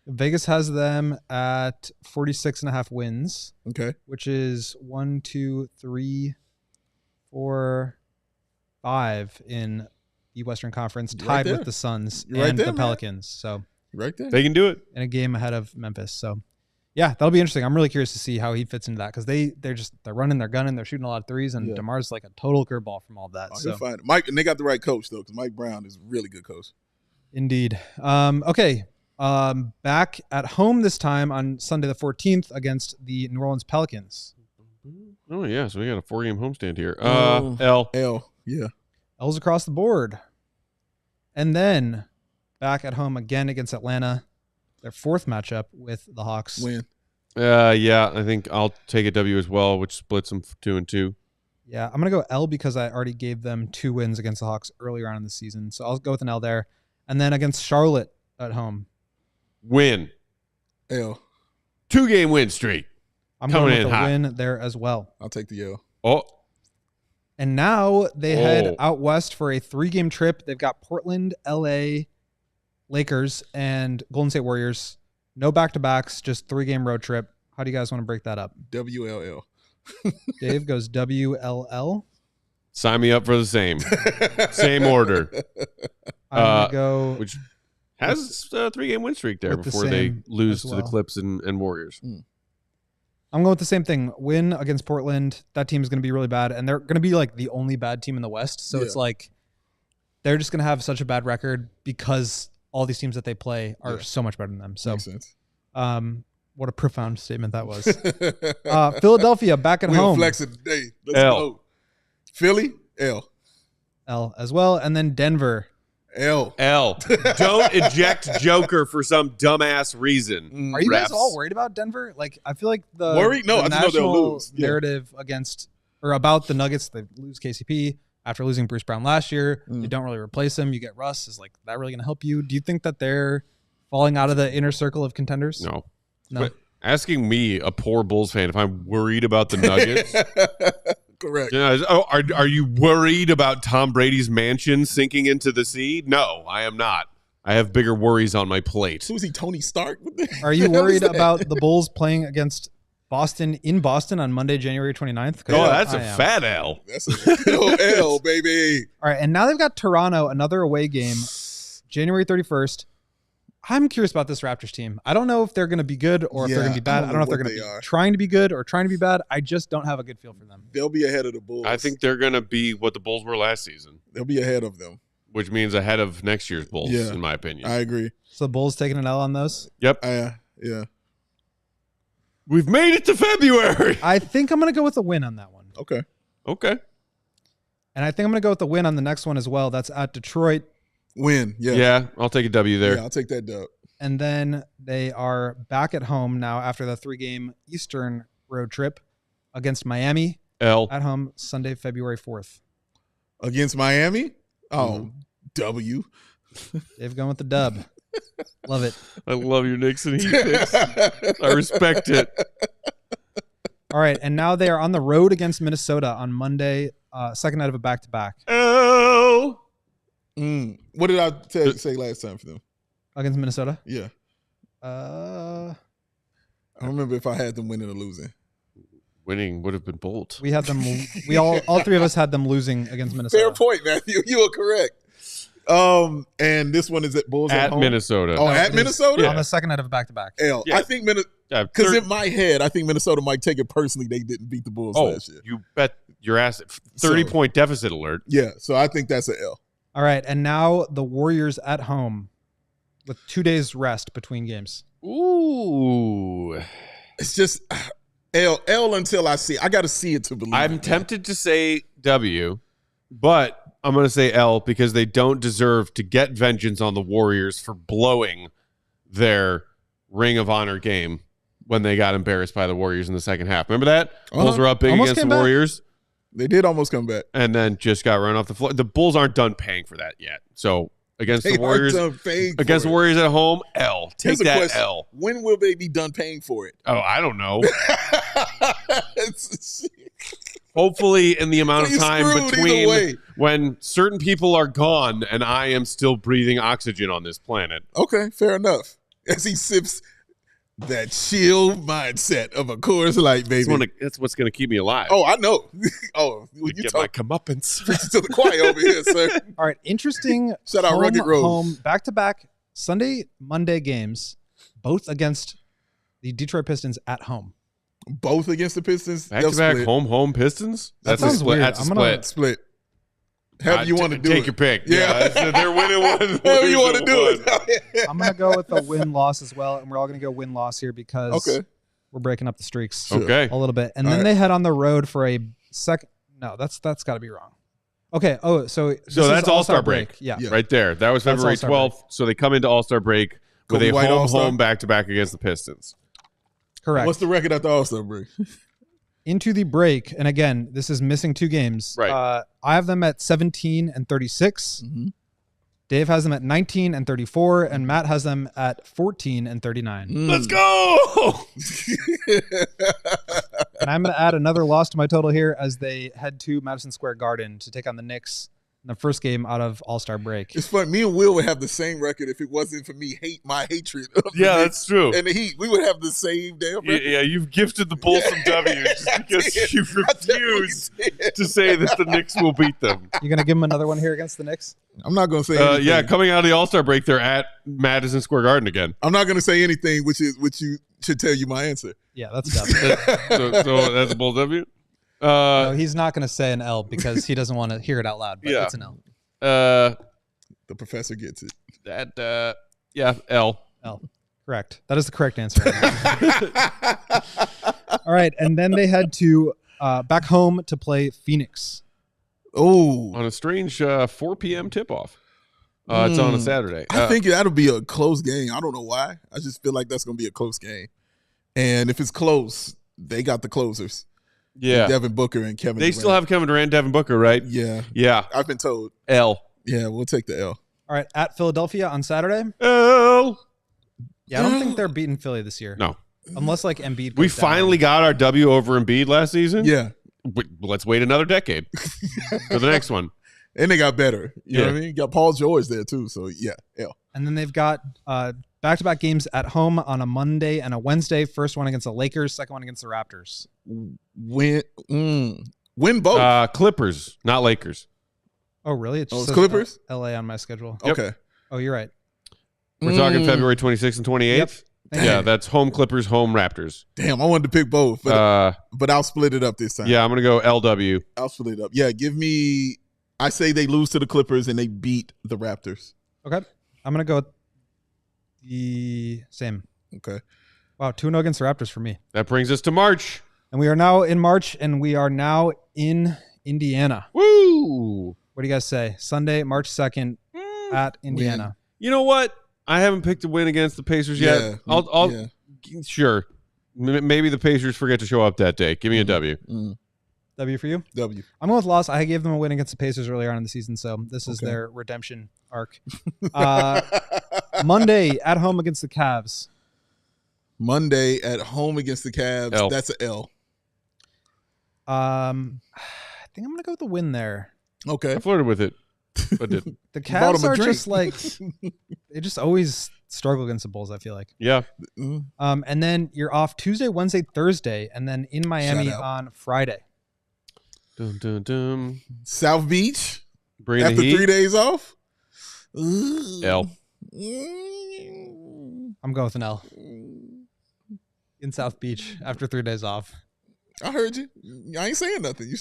[SPEAKER 3] Vegas has them at 46.5 wins.
[SPEAKER 2] Okay.
[SPEAKER 3] Which is 1, 2, 3, 4, 5 in the Western Conference, tied with the Suns and the Pelicans. So
[SPEAKER 2] right there,
[SPEAKER 1] they can do it
[SPEAKER 3] in a game ahead of Memphis. So yeah, that'll be interesting. I'm really curious to see how he fits into that because they're running, they're gunning, they're shooting a lot of threes, and DeMar's like a total curveball from all that.
[SPEAKER 2] So fine. Mike, and they got the right coach though, because Mike Brown is a really good coach.
[SPEAKER 3] Indeed. Okay. Back at home this time on Sunday the 14th against the New Orleans Pelicans.
[SPEAKER 1] Oh yeah, so we got a 4-game homestand here. L.
[SPEAKER 2] Yeah.
[SPEAKER 3] L's across the board. And then back at home again against Atlanta, their fourth matchup with the Hawks.
[SPEAKER 2] Win.
[SPEAKER 1] Yeah, I think I'll take a W as well, which splits them 2-2.
[SPEAKER 3] Yeah, I'm going to go L because I already gave them 2 wins against the Hawks earlier on in the season. So I'll go with an L there. And then against Charlotte at home.
[SPEAKER 1] Win.
[SPEAKER 2] L.
[SPEAKER 1] 2-game win streak.
[SPEAKER 3] I'm going with a win there as well.
[SPEAKER 2] I'll take the L.
[SPEAKER 1] Oh.
[SPEAKER 3] And now they head out west for a 3-game trip. They've got Portland, LA, Lakers, and Golden State Warriors. No back-to-backs, just 3-game road trip. How do you guys want to break that up?
[SPEAKER 2] WLL.
[SPEAKER 3] Dave goes WLL.
[SPEAKER 1] Sign me up for the same order.
[SPEAKER 3] I'm going to go...
[SPEAKER 1] Which has a 3-game win streak there before they lose to the Clips and Warriors.
[SPEAKER 3] I'm going with the same thing. Win against Portland. That team is going to be really bad, and they're going to be like the only bad team in the West. So it's like they're just going to have such a bad record because all these teams that they play are so much better than them. So,
[SPEAKER 2] makes sense.
[SPEAKER 3] What a profound statement that was. Philadelphia back at home.
[SPEAKER 2] We're flexing today. Let's go. Philly, L.
[SPEAKER 3] L as well, and then Denver.
[SPEAKER 2] L.
[SPEAKER 1] Don't eject Joker for some dumbass reason.
[SPEAKER 3] Are you guys all worried about Denver? Like, I feel like the
[SPEAKER 2] I just know they'll lose.
[SPEAKER 3] Narrative against or about the Nuggets, they lose KCP after losing Bruce Brown last year. They don't really replace him. You get Russ. Is like that really going to help you? Do you think that they're falling out of the inner circle of contenders?
[SPEAKER 1] No. But asking me, a poor Bulls fan, if I'm worried about the Nuggets.
[SPEAKER 2] Correct.
[SPEAKER 1] Are you worried about Tom Brady's mansion sinking into the sea? No, I am not. I have bigger worries on my plate.
[SPEAKER 2] Who's he, Tony Stark?
[SPEAKER 3] Are you worried about the Bulls playing against Boston in Boston on Monday, January 29th?
[SPEAKER 1] Oh, that's a fat L.
[SPEAKER 2] That's a L, baby.
[SPEAKER 3] All right, and now they've got Toronto, another away game, January 31st. I'm curious about this Raptors team. I don't know if they're going to be good or if they're going to be bad. I don't know if they're going to be trying to be good or trying to be bad. I just don't have a good feel for them.
[SPEAKER 2] They'll be ahead of the Bulls.
[SPEAKER 1] I think they're going to be what the Bulls were last season.
[SPEAKER 2] They'll be ahead of them.
[SPEAKER 1] Which means ahead of next year's Bulls, in my opinion.
[SPEAKER 2] I agree.
[SPEAKER 3] So the Bulls taking an L on those?
[SPEAKER 1] Yep.
[SPEAKER 2] Yeah.
[SPEAKER 1] We've made it to February.
[SPEAKER 3] I think I'm going to go with a win on that one.
[SPEAKER 2] Okay.
[SPEAKER 3] And I think I'm going to go with the win on the next one as well. That's at Detroit.
[SPEAKER 2] Win,
[SPEAKER 1] Yeah, I'll take a W there.
[SPEAKER 2] Yeah, I'll take that dub.
[SPEAKER 3] And then they are back at home now after the 3-game Eastern road trip against Miami.
[SPEAKER 1] L.
[SPEAKER 3] At home Sunday, February 4th.
[SPEAKER 2] Against Miami? Oh, W.
[SPEAKER 3] They've gone with the dub. Love it.
[SPEAKER 1] I love your Knicks and Heat picks. I respect it.
[SPEAKER 3] All right, and now they are on the road against Minnesota on Monday, second night of a back-to-back.
[SPEAKER 1] L.
[SPEAKER 2] What did I say last time for them?
[SPEAKER 3] Against Minnesota?
[SPEAKER 2] Yeah.
[SPEAKER 3] I
[SPEAKER 2] don't remember if I had them winning or losing.
[SPEAKER 1] Winning would have been bold.
[SPEAKER 3] We had them. We all three of us had them losing against Minnesota.
[SPEAKER 2] Fair point, Matthew. You are correct. And this one is at Bulls at home?
[SPEAKER 1] Minnesota.
[SPEAKER 2] Oh, at Minnesota?
[SPEAKER 3] On the second night of a back-to-back.
[SPEAKER 2] L. Yeah. I think because in my head, I think Minnesota might take it personally they didn't beat the Bulls last year.
[SPEAKER 1] You bet your ass. 30-point deficit alert.
[SPEAKER 2] Yeah, so I think that's an L.
[SPEAKER 3] All right, and now the Warriors at home with 2 days rest between games.
[SPEAKER 1] Ooh.
[SPEAKER 2] It's just L until I see. I got to see it to believe.
[SPEAKER 1] I'm tempted to say W, but I'm going to say L because they don't deserve to get vengeance on the Warriors for blowing their Ring of Honor game when they got embarrassed by the Warriors in the second half. Remember that? Bulls were up big against the Warriors.
[SPEAKER 2] They did almost come back.
[SPEAKER 1] And then just got run off the floor. The Bulls aren't done paying for that yet. So against the Warriors at home, L. Take that question. L.
[SPEAKER 2] When will they be done paying for it?
[SPEAKER 1] Oh, I don't know. Hopefully, in the amount
[SPEAKER 2] So
[SPEAKER 1] of
[SPEAKER 2] you're
[SPEAKER 1] time
[SPEAKER 2] screwed either way.
[SPEAKER 1] between when certain people are gone and I am still breathing oxygen on this planet.
[SPEAKER 2] Okay, fair enough. As he sips that chill mindset of a Coors Light, baby.
[SPEAKER 1] That's what's going to keep me alive.
[SPEAKER 2] Oh, I know. Oh, you
[SPEAKER 1] Get my
[SPEAKER 2] talk
[SPEAKER 1] comeuppance.
[SPEAKER 2] preaching to the choir over here, sir.
[SPEAKER 3] All right, interesting.
[SPEAKER 2] Shout out Rugged Rose.
[SPEAKER 3] Back-to-back Sunday, Monday games, both against the Detroit Pistons at home.
[SPEAKER 2] Both against the Pistons.
[SPEAKER 1] Back-to-back
[SPEAKER 2] split.
[SPEAKER 1] home Pistons?
[SPEAKER 3] That
[SPEAKER 1] That's a
[SPEAKER 3] sounds
[SPEAKER 1] split.
[SPEAKER 3] weird.
[SPEAKER 1] That's a
[SPEAKER 3] I'm gonna-
[SPEAKER 1] split.
[SPEAKER 2] Split. However you want to do
[SPEAKER 1] Take
[SPEAKER 2] it.
[SPEAKER 1] your pick.
[SPEAKER 2] Yeah.
[SPEAKER 1] They're winning one.
[SPEAKER 2] However you want to do
[SPEAKER 1] losing one.
[SPEAKER 2] it.
[SPEAKER 3] I'm going to go with a win-loss as well, and we're all going to go win-loss here because
[SPEAKER 2] Okay.
[SPEAKER 3] we're breaking up the streaks
[SPEAKER 2] Sure.
[SPEAKER 1] Okay.
[SPEAKER 3] a little bit. And
[SPEAKER 2] All
[SPEAKER 3] then
[SPEAKER 2] right.
[SPEAKER 3] they head on the road for a second. No, that's got to be wrong. Okay. Oh, so this is
[SPEAKER 1] that's All-Star break.
[SPEAKER 3] Yeah.
[SPEAKER 2] Yeah.
[SPEAKER 1] Right there. That was
[SPEAKER 3] That's
[SPEAKER 1] February
[SPEAKER 3] All-Star
[SPEAKER 1] 12th. So they come into All-Star break with
[SPEAKER 2] Kobe
[SPEAKER 1] a
[SPEAKER 2] White All-Star?
[SPEAKER 1] home back-to-back against the Pistons.
[SPEAKER 3] Correct.
[SPEAKER 2] What's the record after All-Star break?
[SPEAKER 3] Into the break, and again, this is missing 2 games.
[SPEAKER 1] Right.
[SPEAKER 3] I have them at 17 and 36.
[SPEAKER 2] Mm-hmm.
[SPEAKER 3] Dave has them at 19 and 34, and Matt has them at 14 and 39.
[SPEAKER 1] Let's go!
[SPEAKER 3] And I'm going to add another loss to my total here as they head to Madison Square Garden to take on the Knicks in the first game out of All-Star break.
[SPEAKER 2] It's funny. Me and Will would have the same record if it wasn't for me my hatred of the
[SPEAKER 1] Yeah,
[SPEAKER 2] Knicks
[SPEAKER 1] that's true.
[SPEAKER 2] and the Heat. We would have the same damn record.
[SPEAKER 1] Yeah, you've gifted the Bulls some W's just because you refuse to say that the Knicks will beat them.
[SPEAKER 3] You going to give them another one here against the Knicks?
[SPEAKER 2] I'm not going to say anything.
[SPEAKER 1] Yeah, coming out of the All-Star break, they're at Madison Square Garden again.
[SPEAKER 2] I'm not going to say anything, which you should tell you my answer.
[SPEAKER 3] Yeah, that's definitely.
[SPEAKER 1] So that's a Bulls W?
[SPEAKER 3] No, he's not going to say an L because he doesn't want to hear it out loud, but
[SPEAKER 1] Yeah.
[SPEAKER 3] it's an L.
[SPEAKER 2] The professor gets it.
[SPEAKER 1] Yeah, L.
[SPEAKER 3] L. Correct. That is the correct answer. All right, and then they head to back home to play Phoenix.
[SPEAKER 2] Oh,
[SPEAKER 1] On a strange 4 p.m. tip-off. It's on a Saturday.
[SPEAKER 2] I think that'll be a close game. I don't know why. I just feel like that's going to be a close game. And if it's close, they got the closers.
[SPEAKER 1] Yeah.
[SPEAKER 2] Devin Booker and Kevin
[SPEAKER 1] They
[SPEAKER 2] Durant.
[SPEAKER 1] still have Kevin Durant, Devin Booker, right?
[SPEAKER 2] Yeah.
[SPEAKER 1] Yeah.
[SPEAKER 2] I've been told.
[SPEAKER 1] L.
[SPEAKER 2] Yeah, we'll take the L.
[SPEAKER 3] All right, at Philadelphia on Saturday.
[SPEAKER 1] L.
[SPEAKER 3] Yeah, I don't think they're beating Philly this year.
[SPEAKER 1] No.
[SPEAKER 3] Unless like Embiid.
[SPEAKER 1] We
[SPEAKER 3] goes down.
[SPEAKER 1] finally got our W over Embiid last season.
[SPEAKER 2] Yeah.
[SPEAKER 1] Let's wait another decade for the next one.
[SPEAKER 2] And they got better. You know
[SPEAKER 1] Yeah.
[SPEAKER 2] what I mean? Got Paul George there too. So yeah, L.
[SPEAKER 3] And then they've got back-to-back games at home on a Monday and a Wednesday. First one against the Lakers, second one against the Raptors.
[SPEAKER 2] Win both.
[SPEAKER 1] Clippers, not Lakers.
[SPEAKER 3] Oh, really? It
[SPEAKER 2] Oh, it's
[SPEAKER 3] says
[SPEAKER 2] Clippers?
[SPEAKER 3] LA on my schedule.
[SPEAKER 1] Yep.
[SPEAKER 2] Okay.
[SPEAKER 3] Oh, you're right.
[SPEAKER 1] We're talking February 26th and 28th.
[SPEAKER 3] Yep.
[SPEAKER 1] Yeah, that's home Clippers, home Raptors.
[SPEAKER 2] Damn, I wanted to pick both, but I'll split it up this time.
[SPEAKER 1] Yeah, I'm going to go LW.
[SPEAKER 2] I'll split it up. Yeah, give me. I say they lose to the Clippers and they beat the Raptors.
[SPEAKER 3] Okay. I'm going to go with the same.
[SPEAKER 2] Okay.
[SPEAKER 3] Wow, 2-0 against the Raptors for me.
[SPEAKER 1] That brings us to March.
[SPEAKER 3] And we are now in March, and we are now in Indiana.
[SPEAKER 1] Woo!
[SPEAKER 3] What do you guys say? Sunday, March 2nd at Indiana.
[SPEAKER 1] You know what? I haven't picked a win against the Pacers yet.
[SPEAKER 2] Yeah.
[SPEAKER 1] Sure. Maybe the Pacers forget to show up that day. Give me a W.
[SPEAKER 3] W for you?
[SPEAKER 2] W.
[SPEAKER 3] I'm going with loss. I gave them a win against the Pacers earlier on in the season, so this is
[SPEAKER 2] Okay.
[SPEAKER 3] their redemption arc. Monday at home against the Cavs.
[SPEAKER 2] Monday at home against the Cavs.
[SPEAKER 1] L.
[SPEAKER 2] That's an L.
[SPEAKER 3] I think I'm going to go with the win there.
[SPEAKER 2] Okay.
[SPEAKER 1] I flirted with it, but didn't.
[SPEAKER 3] The
[SPEAKER 2] bought
[SPEAKER 3] Cavs
[SPEAKER 2] him a
[SPEAKER 3] are
[SPEAKER 2] drink.
[SPEAKER 3] just like they just always struggle against the Bulls, I feel like.
[SPEAKER 1] Yeah.
[SPEAKER 3] And then you're off Tuesday, Wednesday, Thursday, and then in Miami
[SPEAKER 2] Shout out.
[SPEAKER 3] on Friday.
[SPEAKER 1] Dum, dum, dum.
[SPEAKER 2] South Beach
[SPEAKER 1] Bring
[SPEAKER 2] after
[SPEAKER 1] the heat.
[SPEAKER 2] 3 days off.
[SPEAKER 1] L.
[SPEAKER 3] I'm going with an L. In South Beach after 3 days off.
[SPEAKER 2] I heard you. I ain't saying nothing. You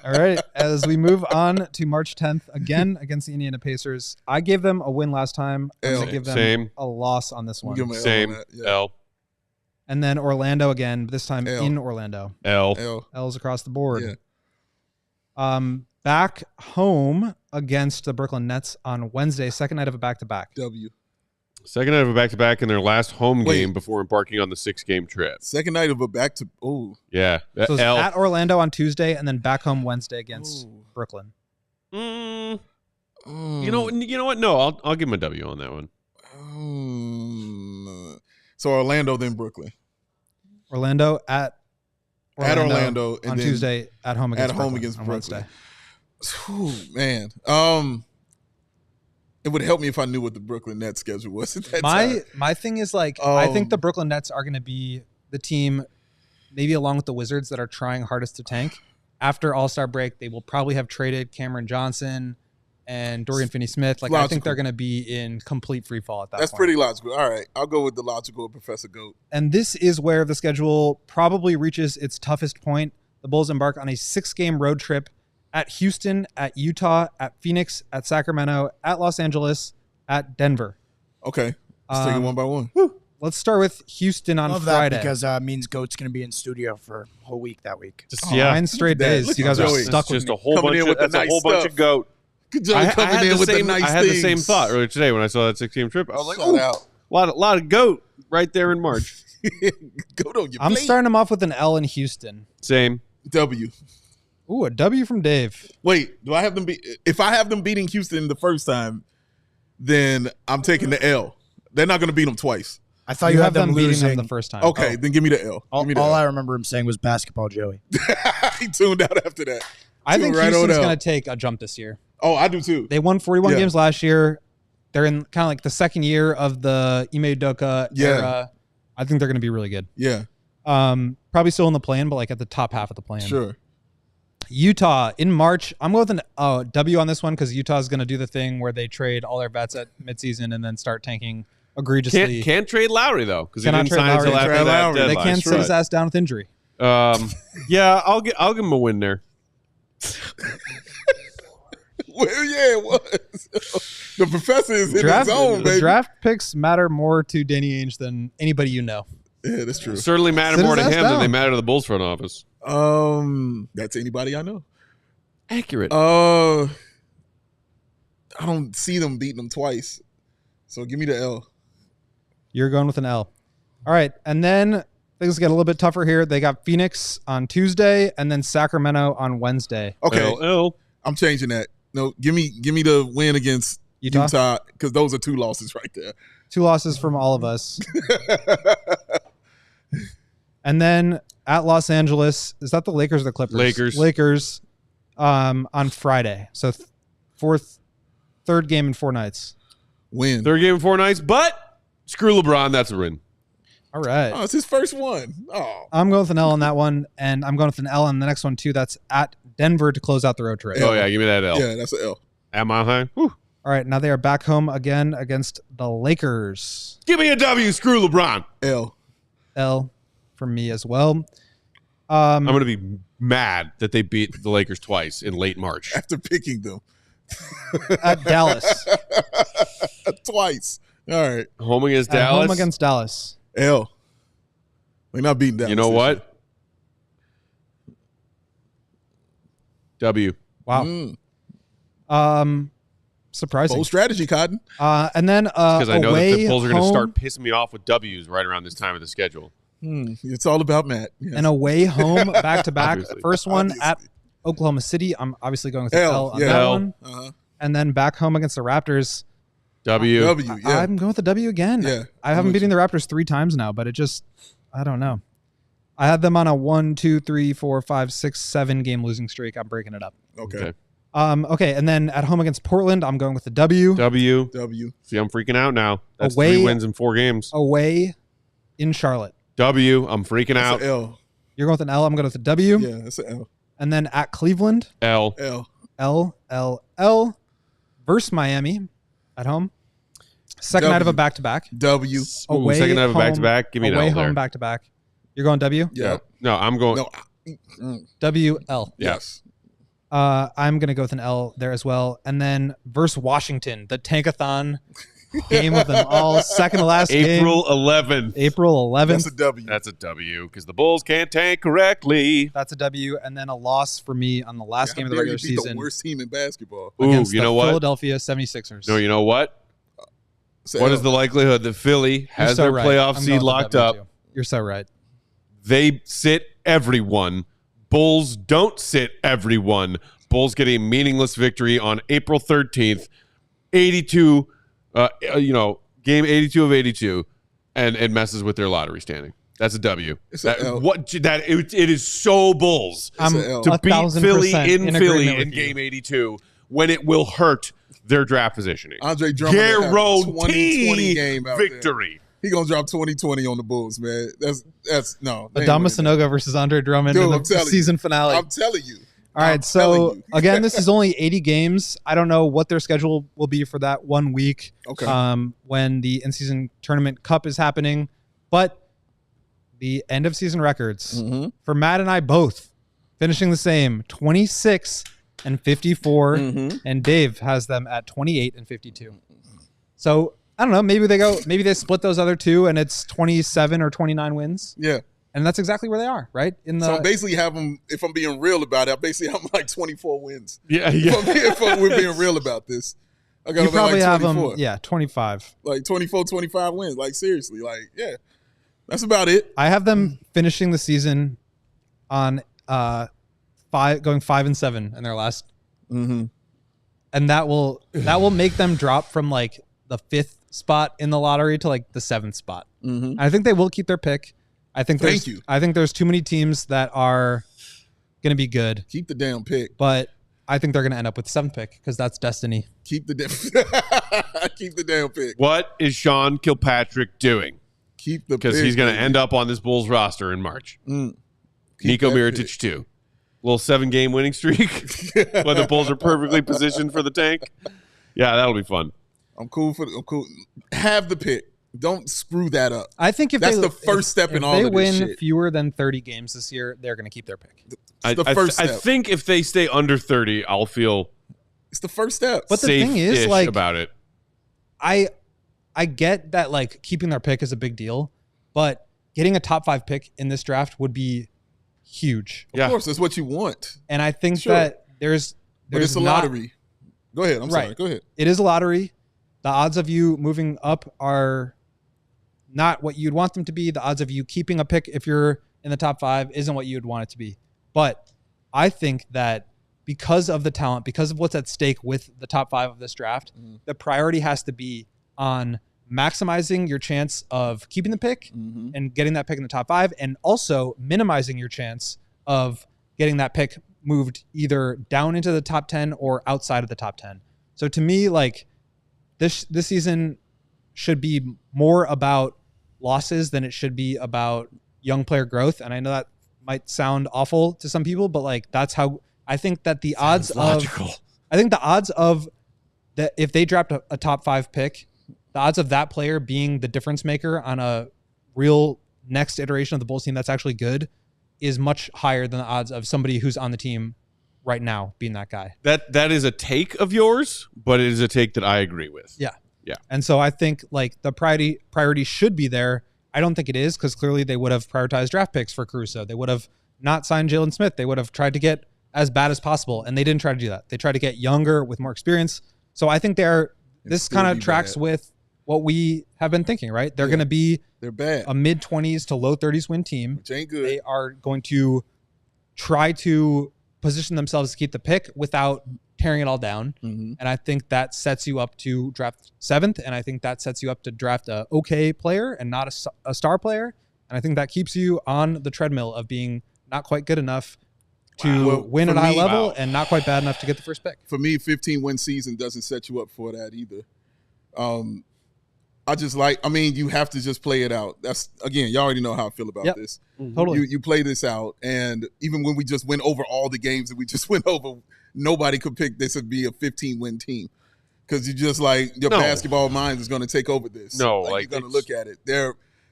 [SPEAKER 3] All right. As we move on to March 10th, again against the Indiana Pacers. I gave them a win last time. I'm going
[SPEAKER 2] L.
[SPEAKER 3] to give them
[SPEAKER 1] Same.
[SPEAKER 3] a loss on this one.
[SPEAKER 2] Give 'em an L on
[SPEAKER 1] Same.
[SPEAKER 2] that. Yeah.
[SPEAKER 1] L.
[SPEAKER 3] And then Orlando again, but this time
[SPEAKER 2] L.
[SPEAKER 3] in Orlando.
[SPEAKER 1] L.
[SPEAKER 2] L.
[SPEAKER 3] L's across the board.
[SPEAKER 2] Yeah.
[SPEAKER 3] Back home against the Brooklyn Nets on Wednesday, second night of a back-to-back.
[SPEAKER 2] W.
[SPEAKER 1] Second night of a back-to-back in their last home
[SPEAKER 2] Wait.
[SPEAKER 1] game before embarking on the 6-game trip.
[SPEAKER 2] Second night of a back to. Oh.
[SPEAKER 1] Yeah.
[SPEAKER 3] So it's
[SPEAKER 1] L.
[SPEAKER 3] at Orlando on Tuesday and then back home Wednesday against Brooklyn.
[SPEAKER 1] You know what? No, I'll give him a W on that one.
[SPEAKER 2] So Orlando, then Brooklyn.
[SPEAKER 3] Orlando at
[SPEAKER 2] At Orlando. And
[SPEAKER 3] on
[SPEAKER 2] then
[SPEAKER 3] Tuesday at home against Brooklyn
[SPEAKER 2] against
[SPEAKER 3] on
[SPEAKER 2] Brooklyn.
[SPEAKER 3] Wednesday.
[SPEAKER 2] Whew, man. It would help me if I knew what the Brooklyn Nets schedule was at that time.
[SPEAKER 3] My thing is like I think the Brooklyn Nets are going to be the team, maybe along with the Wizards, that are trying hardest to tank. After All-Star break, they will probably have traded Cameron Johnson and Dorian Finney-Smith. Like I think they're going to be in complete free fall at that point.
[SPEAKER 2] That's pretty logical. All right, I'll go with the logical Professor Goat.
[SPEAKER 3] And this is where the schedule probably reaches its toughest point. The Bulls embark on a 6-game road trip at Houston, at Utah, at Phoenix, at Sacramento, at Los Angeles, at Denver.
[SPEAKER 2] Okay. Let's take it one by one.
[SPEAKER 3] Let's start with Houston on
[SPEAKER 4] Love
[SPEAKER 3] Friday.
[SPEAKER 4] that because it means Goat's going to be in studio for a whole week that week.
[SPEAKER 3] 9 straight days.
[SPEAKER 2] Look
[SPEAKER 3] You
[SPEAKER 2] at
[SPEAKER 3] guys are
[SPEAKER 2] Joey.
[SPEAKER 3] stuck with
[SPEAKER 1] Just
[SPEAKER 3] me.
[SPEAKER 1] a whole bunch of, that's a whole bunch of goat.
[SPEAKER 2] Good job coming in with the nice
[SPEAKER 1] I had the same
[SPEAKER 2] things.
[SPEAKER 1] thought earlier today when I saw that 6-game trip. I was like,
[SPEAKER 2] Shout out.
[SPEAKER 1] lot of goat right there in March.
[SPEAKER 2] Goat on your
[SPEAKER 3] I'm
[SPEAKER 2] plate.
[SPEAKER 3] starting them off with an L in Houston.
[SPEAKER 1] Same.
[SPEAKER 2] W.
[SPEAKER 3] Ooh, a W from Dave.
[SPEAKER 2] Wait, do I have them if I have them beating Houston the first time, then I'm taking the L. They're not going to beat them twice.
[SPEAKER 4] I thought
[SPEAKER 3] You
[SPEAKER 4] you
[SPEAKER 3] have
[SPEAKER 4] had
[SPEAKER 3] them
[SPEAKER 4] them
[SPEAKER 3] beating
[SPEAKER 4] losing.
[SPEAKER 3] them the first time.
[SPEAKER 2] Okay, then give me the L.
[SPEAKER 4] All,
[SPEAKER 2] Give me the
[SPEAKER 4] all
[SPEAKER 2] L.
[SPEAKER 4] I remember him saying was basketball, Joey.
[SPEAKER 2] He tuned out after that.
[SPEAKER 3] I think
[SPEAKER 2] Right on
[SPEAKER 3] Houston's
[SPEAKER 2] L.
[SPEAKER 3] going to take a jump this year.
[SPEAKER 2] Oh, I do too.
[SPEAKER 3] They won 41
[SPEAKER 2] Yeah.
[SPEAKER 3] games last year. They're in kind of like the second year of the Ime Udoka era. I think they're going to be really good.
[SPEAKER 2] Yeah,
[SPEAKER 3] Probably still in the play-in, but like at the top half of the play-in.
[SPEAKER 2] sure.
[SPEAKER 3] Utah in March. I'm going with an W on this one because Utah's going to do the thing where they trade all their vets at midseason and then start tanking egregiously.
[SPEAKER 1] Can't trade Lowry though because he
[SPEAKER 3] Cannot
[SPEAKER 1] didn't
[SPEAKER 3] trade
[SPEAKER 1] sign until
[SPEAKER 3] Lowry.
[SPEAKER 1] after
[SPEAKER 2] Trade
[SPEAKER 1] that
[SPEAKER 2] Lowry.
[SPEAKER 1] deadline.
[SPEAKER 3] They can't sit his ass down with injury.
[SPEAKER 1] Yeah, I'll give him a win there.
[SPEAKER 2] Well, yeah, it was. The professor is in his zone,
[SPEAKER 3] The
[SPEAKER 2] baby.
[SPEAKER 3] draft picks matter more to Danny Ainge than anybody you know.
[SPEAKER 2] Yeah, that's true.
[SPEAKER 1] Certainly matter
[SPEAKER 3] Sit
[SPEAKER 1] more
[SPEAKER 3] his
[SPEAKER 1] to
[SPEAKER 3] ass
[SPEAKER 1] him than they
[SPEAKER 3] down.
[SPEAKER 1] matter to the Bulls front office.
[SPEAKER 2] That's anybody I know.
[SPEAKER 1] Accurate.
[SPEAKER 2] I don't see them beating them twice. So give me the L.
[SPEAKER 3] You're going with an L. All right. And then things get a little bit tougher here. They got Phoenix on Tuesday and then Sacramento on Wednesday.
[SPEAKER 2] Okay,
[SPEAKER 1] L.
[SPEAKER 2] I'm changing that. No, give me the win against Utah because those are 2 losses right there.
[SPEAKER 3] 2 losses from all of us. And then at Los Angeles, is that the Lakers or the Clippers? Lakers on Friday. So third game in 4 nights.
[SPEAKER 2] Win.
[SPEAKER 1] Third game in 4 nights, but screw LeBron. That's a win.
[SPEAKER 3] All right.
[SPEAKER 2] Oh, it's his first one. Oh,
[SPEAKER 3] I'm going with an L on that one, and I'm going with an L on the next one, too. That's at Denver to close out the road trip.
[SPEAKER 1] Oh, yeah. Give me that L.
[SPEAKER 2] yeah, that's an L.
[SPEAKER 1] At Mile High. Whew.
[SPEAKER 3] All right. Now they are back home again against the Lakers.
[SPEAKER 1] Give me a W. Screw LeBron.
[SPEAKER 2] L.
[SPEAKER 3] L for me as well.
[SPEAKER 1] I'm going to be mad that they beat the Lakers twice in late March.
[SPEAKER 2] After picking them
[SPEAKER 3] At Dallas.
[SPEAKER 2] twice. All right,
[SPEAKER 1] Home against
[SPEAKER 3] At
[SPEAKER 1] Dallas.
[SPEAKER 3] home against Dallas.
[SPEAKER 2] L. We're not beating Dallas.
[SPEAKER 1] You know
[SPEAKER 2] this
[SPEAKER 1] what? W.
[SPEAKER 3] Wow.
[SPEAKER 2] year.
[SPEAKER 3] Surprising.
[SPEAKER 2] Bold strategy, Cotton.
[SPEAKER 3] And then
[SPEAKER 1] Because I know that the Bulls are going to
[SPEAKER 3] home-
[SPEAKER 1] start pissing me off with W's right around this time of the schedule.
[SPEAKER 2] It's all about Matt. Yes.
[SPEAKER 3] an away home back-to-back.
[SPEAKER 1] Obviously.
[SPEAKER 3] First one at
[SPEAKER 2] Obviously.
[SPEAKER 3] Oklahoma City. I'm obviously going with an
[SPEAKER 2] L,
[SPEAKER 3] L on
[SPEAKER 2] yeah.
[SPEAKER 3] that
[SPEAKER 1] L.
[SPEAKER 3] one.
[SPEAKER 2] Uh-huh.
[SPEAKER 3] And then back home against the Raptors.
[SPEAKER 1] W.
[SPEAKER 2] W. Yeah.
[SPEAKER 3] I'm going with the W again.
[SPEAKER 2] Yeah.
[SPEAKER 3] I haven't beaten the Raptors 3 times now, but it just, I don't know. I had them on a 1, 2, 3, 4, 5, 6, 7 game losing streak. I'm breaking it up.
[SPEAKER 2] Okay.
[SPEAKER 3] Okay, and then at home against Portland, I'm going with the W.
[SPEAKER 1] W.
[SPEAKER 2] W.
[SPEAKER 1] See, I'm freaking out now. That's
[SPEAKER 3] Away-
[SPEAKER 1] 3 wins in 4 games.
[SPEAKER 3] Away in Charlotte.
[SPEAKER 1] W. I'm freaking
[SPEAKER 2] That's
[SPEAKER 1] out.
[SPEAKER 2] an L.
[SPEAKER 3] You're going with an L. I'm going with a W.
[SPEAKER 2] Yeah, that's an L.
[SPEAKER 3] And then at Cleveland,
[SPEAKER 1] L.
[SPEAKER 2] L.
[SPEAKER 3] L versus Miami at home. Second night of a back-to-back.
[SPEAKER 2] W.
[SPEAKER 1] Ooh,
[SPEAKER 3] Away
[SPEAKER 1] second night of a
[SPEAKER 3] home-
[SPEAKER 1] back-to-back. Give me an
[SPEAKER 3] Away
[SPEAKER 1] L
[SPEAKER 3] home
[SPEAKER 1] there.
[SPEAKER 3] back-to-back. You're going W?
[SPEAKER 2] Yeah.
[SPEAKER 1] No, I'm going.
[SPEAKER 2] No.
[SPEAKER 3] WL.
[SPEAKER 2] Yes.
[SPEAKER 3] I'm going to go with an L there as well. And then versus Washington, the Tankathon game with them all. Second to last
[SPEAKER 1] April
[SPEAKER 3] game.
[SPEAKER 1] 11th.
[SPEAKER 3] April 11th.
[SPEAKER 2] That's a W.
[SPEAKER 1] That's a W because the Bulls can't tank correctly.
[SPEAKER 3] That's a W. And then a loss for me on the last game of the
[SPEAKER 2] How dare
[SPEAKER 3] regular
[SPEAKER 2] you beat
[SPEAKER 3] season
[SPEAKER 2] The worst team in basketball.
[SPEAKER 1] Ooh,
[SPEAKER 3] against
[SPEAKER 1] you
[SPEAKER 3] the
[SPEAKER 1] know what?
[SPEAKER 3] Philadelphia 76ers.
[SPEAKER 1] No, you know what?
[SPEAKER 2] So
[SPEAKER 1] What
[SPEAKER 2] L.
[SPEAKER 1] is the likelihood that Philly
[SPEAKER 3] You're
[SPEAKER 1] has
[SPEAKER 3] so
[SPEAKER 1] their
[SPEAKER 3] right.
[SPEAKER 1] playoff
[SPEAKER 3] I'm going
[SPEAKER 1] seed
[SPEAKER 3] with the
[SPEAKER 1] locked
[SPEAKER 3] W
[SPEAKER 1] up?
[SPEAKER 3] too. You're so right.
[SPEAKER 1] They sit everyone. Bulls don't sit everyone. Bulls get a meaningless victory on April 13th, 82, game 82 of 82, and it messes with their lottery standing. That's a W.
[SPEAKER 2] It's a L.
[SPEAKER 1] It is so Bulls
[SPEAKER 2] It's a L.
[SPEAKER 1] to beat
[SPEAKER 3] 1,000%
[SPEAKER 1] Philly in Philly
[SPEAKER 3] agreement
[SPEAKER 1] in
[SPEAKER 3] with you.
[SPEAKER 1] Game 82 when it will hurt their draft positioning.
[SPEAKER 2] Andre Drummond will have a 20-20
[SPEAKER 1] Guarantee
[SPEAKER 2] game out there.
[SPEAKER 1] victory.
[SPEAKER 2] He gonna drop 20-20 on the Bulls, man. That's no. they ain't
[SPEAKER 3] Adama
[SPEAKER 2] winning that.
[SPEAKER 3] Sanogo versus Andre Drummond
[SPEAKER 2] Dude,
[SPEAKER 3] in
[SPEAKER 2] I'm
[SPEAKER 3] the
[SPEAKER 2] telling
[SPEAKER 3] season
[SPEAKER 2] you.
[SPEAKER 3] finale.
[SPEAKER 2] I'm telling you.
[SPEAKER 3] All right, so again, this is only 80 games. I don't know what their schedule will be for that 1 week.
[SPEAKER 2] Okay.
[SPEAKER 3] When the in-season tournament cup is happening, but the end of season records for Matt and I both finishing the same 26 and 54, and Dave has them at 28 and 52. So I don't know. Maybe they split those other two, and it's 27 or 29 wins.
[SPEAKER 2] Yeah.
[SPEAKER 3] And that's exactly where they are, right?
[SPEAKER 2] So I basically have them, if I'm being real about it, I basically have them like 24 wins.
[SPEAKER 1] Yeah.
[SPEAKER 2] If we're being real about this. I got
[SPEAKER 3] you
[SPEAKER 2] them
[SPEAKER 3] probably
[SPEAKER 2] at like
[SPEAKER 3] have
[SPEAKER 2] 24.
[SPEAKER 3] them, 25.
[SPEAKER 2] Like 24, 25 wins. Like seriously, like, yeah. That's about it.
[SPEAKER 3] I have them finishing the season on going 5-7 in their last, and that will make them drop from like the 5th spot in the lottery to like the 7th spot. I think they will keep their pick. I think there's too many teams that are going to be good.
[SPEAKER 2] Keep the damn pick.
[SPEAKER 3] But I think they're going to end up with the 7th pick because that's destiny.
[SPEAKER 2] Keep the damn pick.
[SPEAKER 1] What is Sean Kilpatrick doing?
[SPEAKER 2] Keep the pick.
[SPEAKER 1] Because he's going to end up on this Bulls roster in March. Nico Mirotic too. Little 7-game winning streak when the Bulls are perfectly positioned for the tank. Yeah, that'll be fun.
[SPEAKER 2] I'm cool. Have the pick. Don't screw that up.
[SPEAKER 3] I think
[SPEAKER 2] that's the first step in all of this shit.
[SPEAKER 3] If they win fewer than 30 games this year, they're going to keep their pick.
[SPEAKER 2] It's the first step.
[SPEAKER 1] I think if they stay under 30, I'll feel
[SPEAKER 2] it's the first step.
[SPEAKER 3] But the thing is, like,
[SPEAKER 1] about it.
[SPEAKER 3] I get that like keeping their pick is a big deal, but getting a top 5 pick in this draft would be huge.
[SPEAKER 2] Of course, that's what you want.
[SPEAKER 3] And I think that there's
[SPEAKER 2] but it's a lottery. Go ahead. I'm sorry. Go ahead.
[SPEAKER 3] It is a lottery. The odds of you moving up are not what you'd want them to be. The odds of you keeping a pick if you're in the top 5 isn't what you'd want it to be. But I think that because of the talent, because of what's at stake with the top 5 of this draft, the priority has to be on maximizing your chance of keeping the pick and getting that pick in the top 5, and also minimizing your chance of getting that pick moved either down into the top 10 or outside of the top 10. So to me, like this season should be more about losses than it should be about young player growth. And I know that might sound awful to some people, but like that's how I think that the odds of that if they dropped a top 5 pick, the odds of that player being the difference maker on a real next iteration of the Bulls team that's actually good is much higher than the odds of somebody who's on the team right now being that guy.
[SPEAKER 1] That is a take of yours, but it is a take that I agree with.
[SPEAKER 3] Yeah.
[SPEAKER 1] Yeah.
[SPEAKER 3] And so I think like the priority should be there. I don't think it is, because clearly they would have prioritized draft picks for Caruso. They would have not signed Jalen Smith. They would have tried to get as bad as possible, and they didn't try to do that. They tried to get younger with more experience. So I think this kind of tracks with what we have been thinking, right? They're going to be a mid-20s to low 30s win team.
[SPEAKER 2] Which ain't good.
[SPEAKER 3] They are going to try to position themselves to keep the pick without tearing it all down. And I think that sets you up to draft 7th, and I think that sets you up to draft a okay player and not a star player. And I think that keeps you on the treadmill of being not quite good enough to win at a high level and not quite bad enough to get the first pick.
[SPEAKER 2] For me, 15-win season doesn't set you up for that either. You have to just play it out. That's, again, y'all already know how I feel about this.
[SPEAKER 3] Totally.
[SPEAKER 2] You play this out, and even when we just went over all the games that we just went over, nobody could pick this would be a 15-win team, because you just like your basketball mind is going to take over this.
[SPEAKER 1] You're
[SPEAKER 2] going to look at it.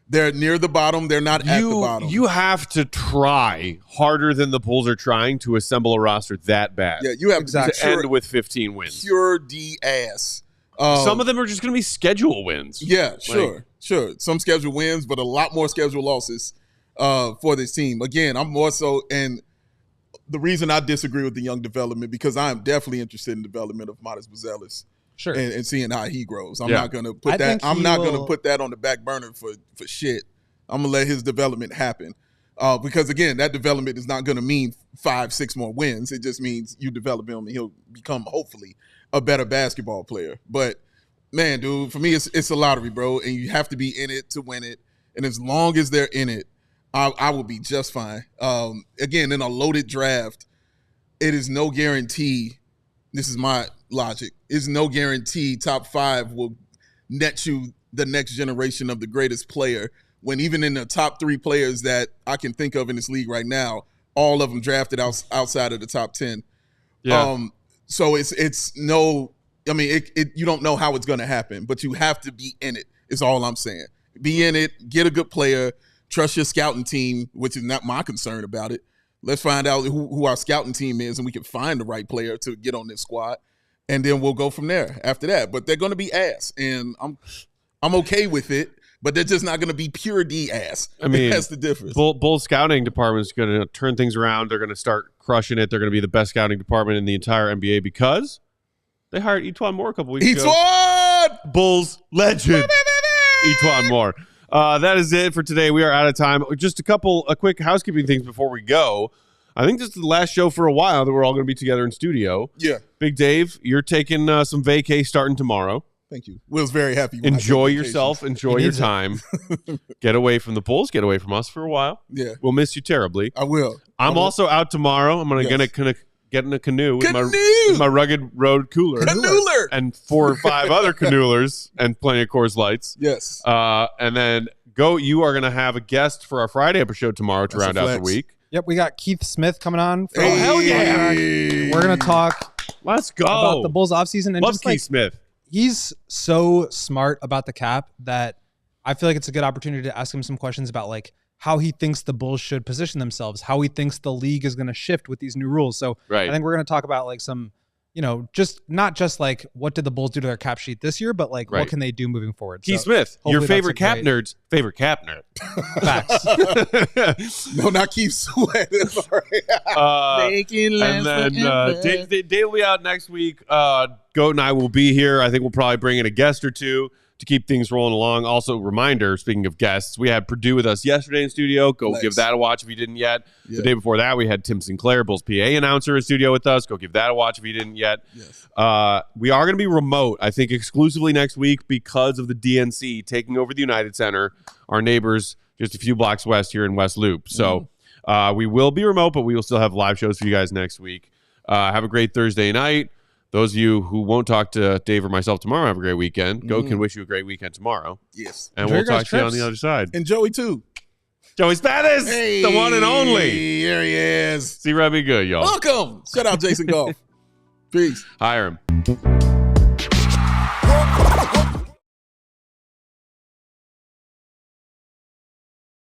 [SPEAKER 2] They're near the bottom. They're not at the bottom.
[SPEAKER 1] You have to try harder than the Bulls are trying to assemble a roster that bad.
[SPEAKER 2] Yeah, you have
[SPEAKER 1] to end with 15 wins.
[SPEAKER 2] Pure D-ass.
[SPEAKER 1] Some of them are just going to be schedule wins.
[SPEAKER 2] Yeah, sure. Some schedule wins, but a lot more schedule losses for this team. Again, I'm more so, and the reason I disagree with the young development, because I am definitely interested in development of Modest Buzelis.
[SPEAKER 3] Sure.
[SPEAKER 2] And seeing how he grows. I'm not going to put that. I'm not going to put that on the back burner for shit. I'm going to let his development happen. Because again, that development is not going to mean 5-6 more wins. It just means you develop him and he'll become hopefully a better basketball player. But man, dude, for me, it's a lottery, bro. And you have to be in it to win it. And as long as they're in it, I will be just fine. Again, in a loaded draft, it is no guarantee. This is my logic. It's no guarantee top 5 will net you the next generation of the greatest player, when even in the top 3 players that I can think of in this league right now, all of them drafted outside of the top 10.
[SPEAKER 1] Yeah.
[SPEAKER 2] So it's no, I mean, you don't know how it's going to happen, but you have to be in it, is all I'm saying. Be in it, get a good player, trust your scouting team, which is not my concern about it. Let's find out who our scouting team is, and we can find the right player to get on this squad, and then we'll go from there after that. But they're going to be ass, and I'm okay with it, but they're just not going to be pure D ass.
[SPEAKER 1] I mean,
[SPEAKER 2] that's the difference.
[SPEAKER 1] Bull scouting department is going to turn things around. They're going to start crushing it. They're going to be the best scouting department in the entire NBA because they hired Etuan Moore a couple weeks ago.
[SPEAKER 2] Etuan!
[SPEAKER 1] Bulls legend. Etuan Moore. That is it for today. We are out of time. Just a quick housekeeping things before we go. I think this is the last show for a while that we're all going to be together in studio.
[SPEAKER 2] Yeah.
[SPEAKER 1] Big Dave, you're taking some vacay starting tomorrow.
[SPEAKER 2] Thank you. Will's very happy.
[SPEAKER 1] Enjoy yourself. Enjoy your time. Get away from the Bulls. Get away from us for a while.
[SPEAKER 2] Yeah.
[SPEAKER 1] We'll miss you terribly.
[SPEAKER 2] I will.
[SPEAKER 1] I'm also out tomorrow. I'm going to get in a canoe with my rugged road cooler.
[SPEAKER 2] Canoeler!
[SPEAKER 1] And 4 or 5 other canoolers and plenty of Coors Lights.
[SPEAKER 2] Yes.
[SPEAKER 1] And then you are going to have a guest for our Friday episode tomorrow to round out the week.
[SPEAKER 3] Yep, we got Keith Smith coming on.
[SPEAKER 2] Oh, hell yeah.
[SPEAKER 3] We're going to talk
[SPEAKER 1] Let's go.
[SPEAKER 3] about the Bulls offseason. And
[SPEAKER 1] Love
[SPEAKER 3] just
[SPEAKER 1] Keith Smith.
[SPEAKER 3] He's so smart about the cap that I feel like it's a good opportunity to ask him some questions about like how he thinks the Bulls should position themselves, how he thinks the league is going to shift with these new rules. So I think we're going to talk about like some, just not just like what did the Bulls do to their cap sheet this year, but like what can they do moving forward.
[SPEAKER 1] Keith Smith, your favorite cap nerd's favorite cap nerd.
[SPEAKER 3] Facts.
[SPEAKER 2] No, not Keith Sweat.
[SPEAKER 1] And then Dave will be out next week. Goat and I will be here. I think we'll probably bring in a guest or two to keep things rolling along. Also, reminder, speaking of guests, we had Purdue with us yesterday in studio. Go give that a watch if you didn't yet. Yeah. The day before that, we had Tim Sinclair, Bulls PA announcer, in studio with us. Go give that a watch if you didn't yet.
[SPEAKER 2] Yes.
[SPEAKER 1] We are going to be remote, I think, exclusively next week because of the DNC taking over the United Center, our neighbors just a few blocks west here in West Loop. So we will be remote, but we will still have live shows for you guys next week. Have a great Thursday night. Those of you who won't talk to Dave or myself tomorrow, have a great weekend. Go can wish you a great weekend tomorrow.
[SPEAKER 2] Yes.
[SPEAKER 1] And we'll talk to you on the other side.
[SPEAKER 2] And Joey, too.
[SPEAKER 1] Joey Spattis, the one and only.
[SPEAKER 2] There he is.
[SPEAKER 1] See, be good, y'all.
[SPEAKER 2] Welcome. Shout out Jason Goff. Peace.
[SPEAKER 1] Hire him.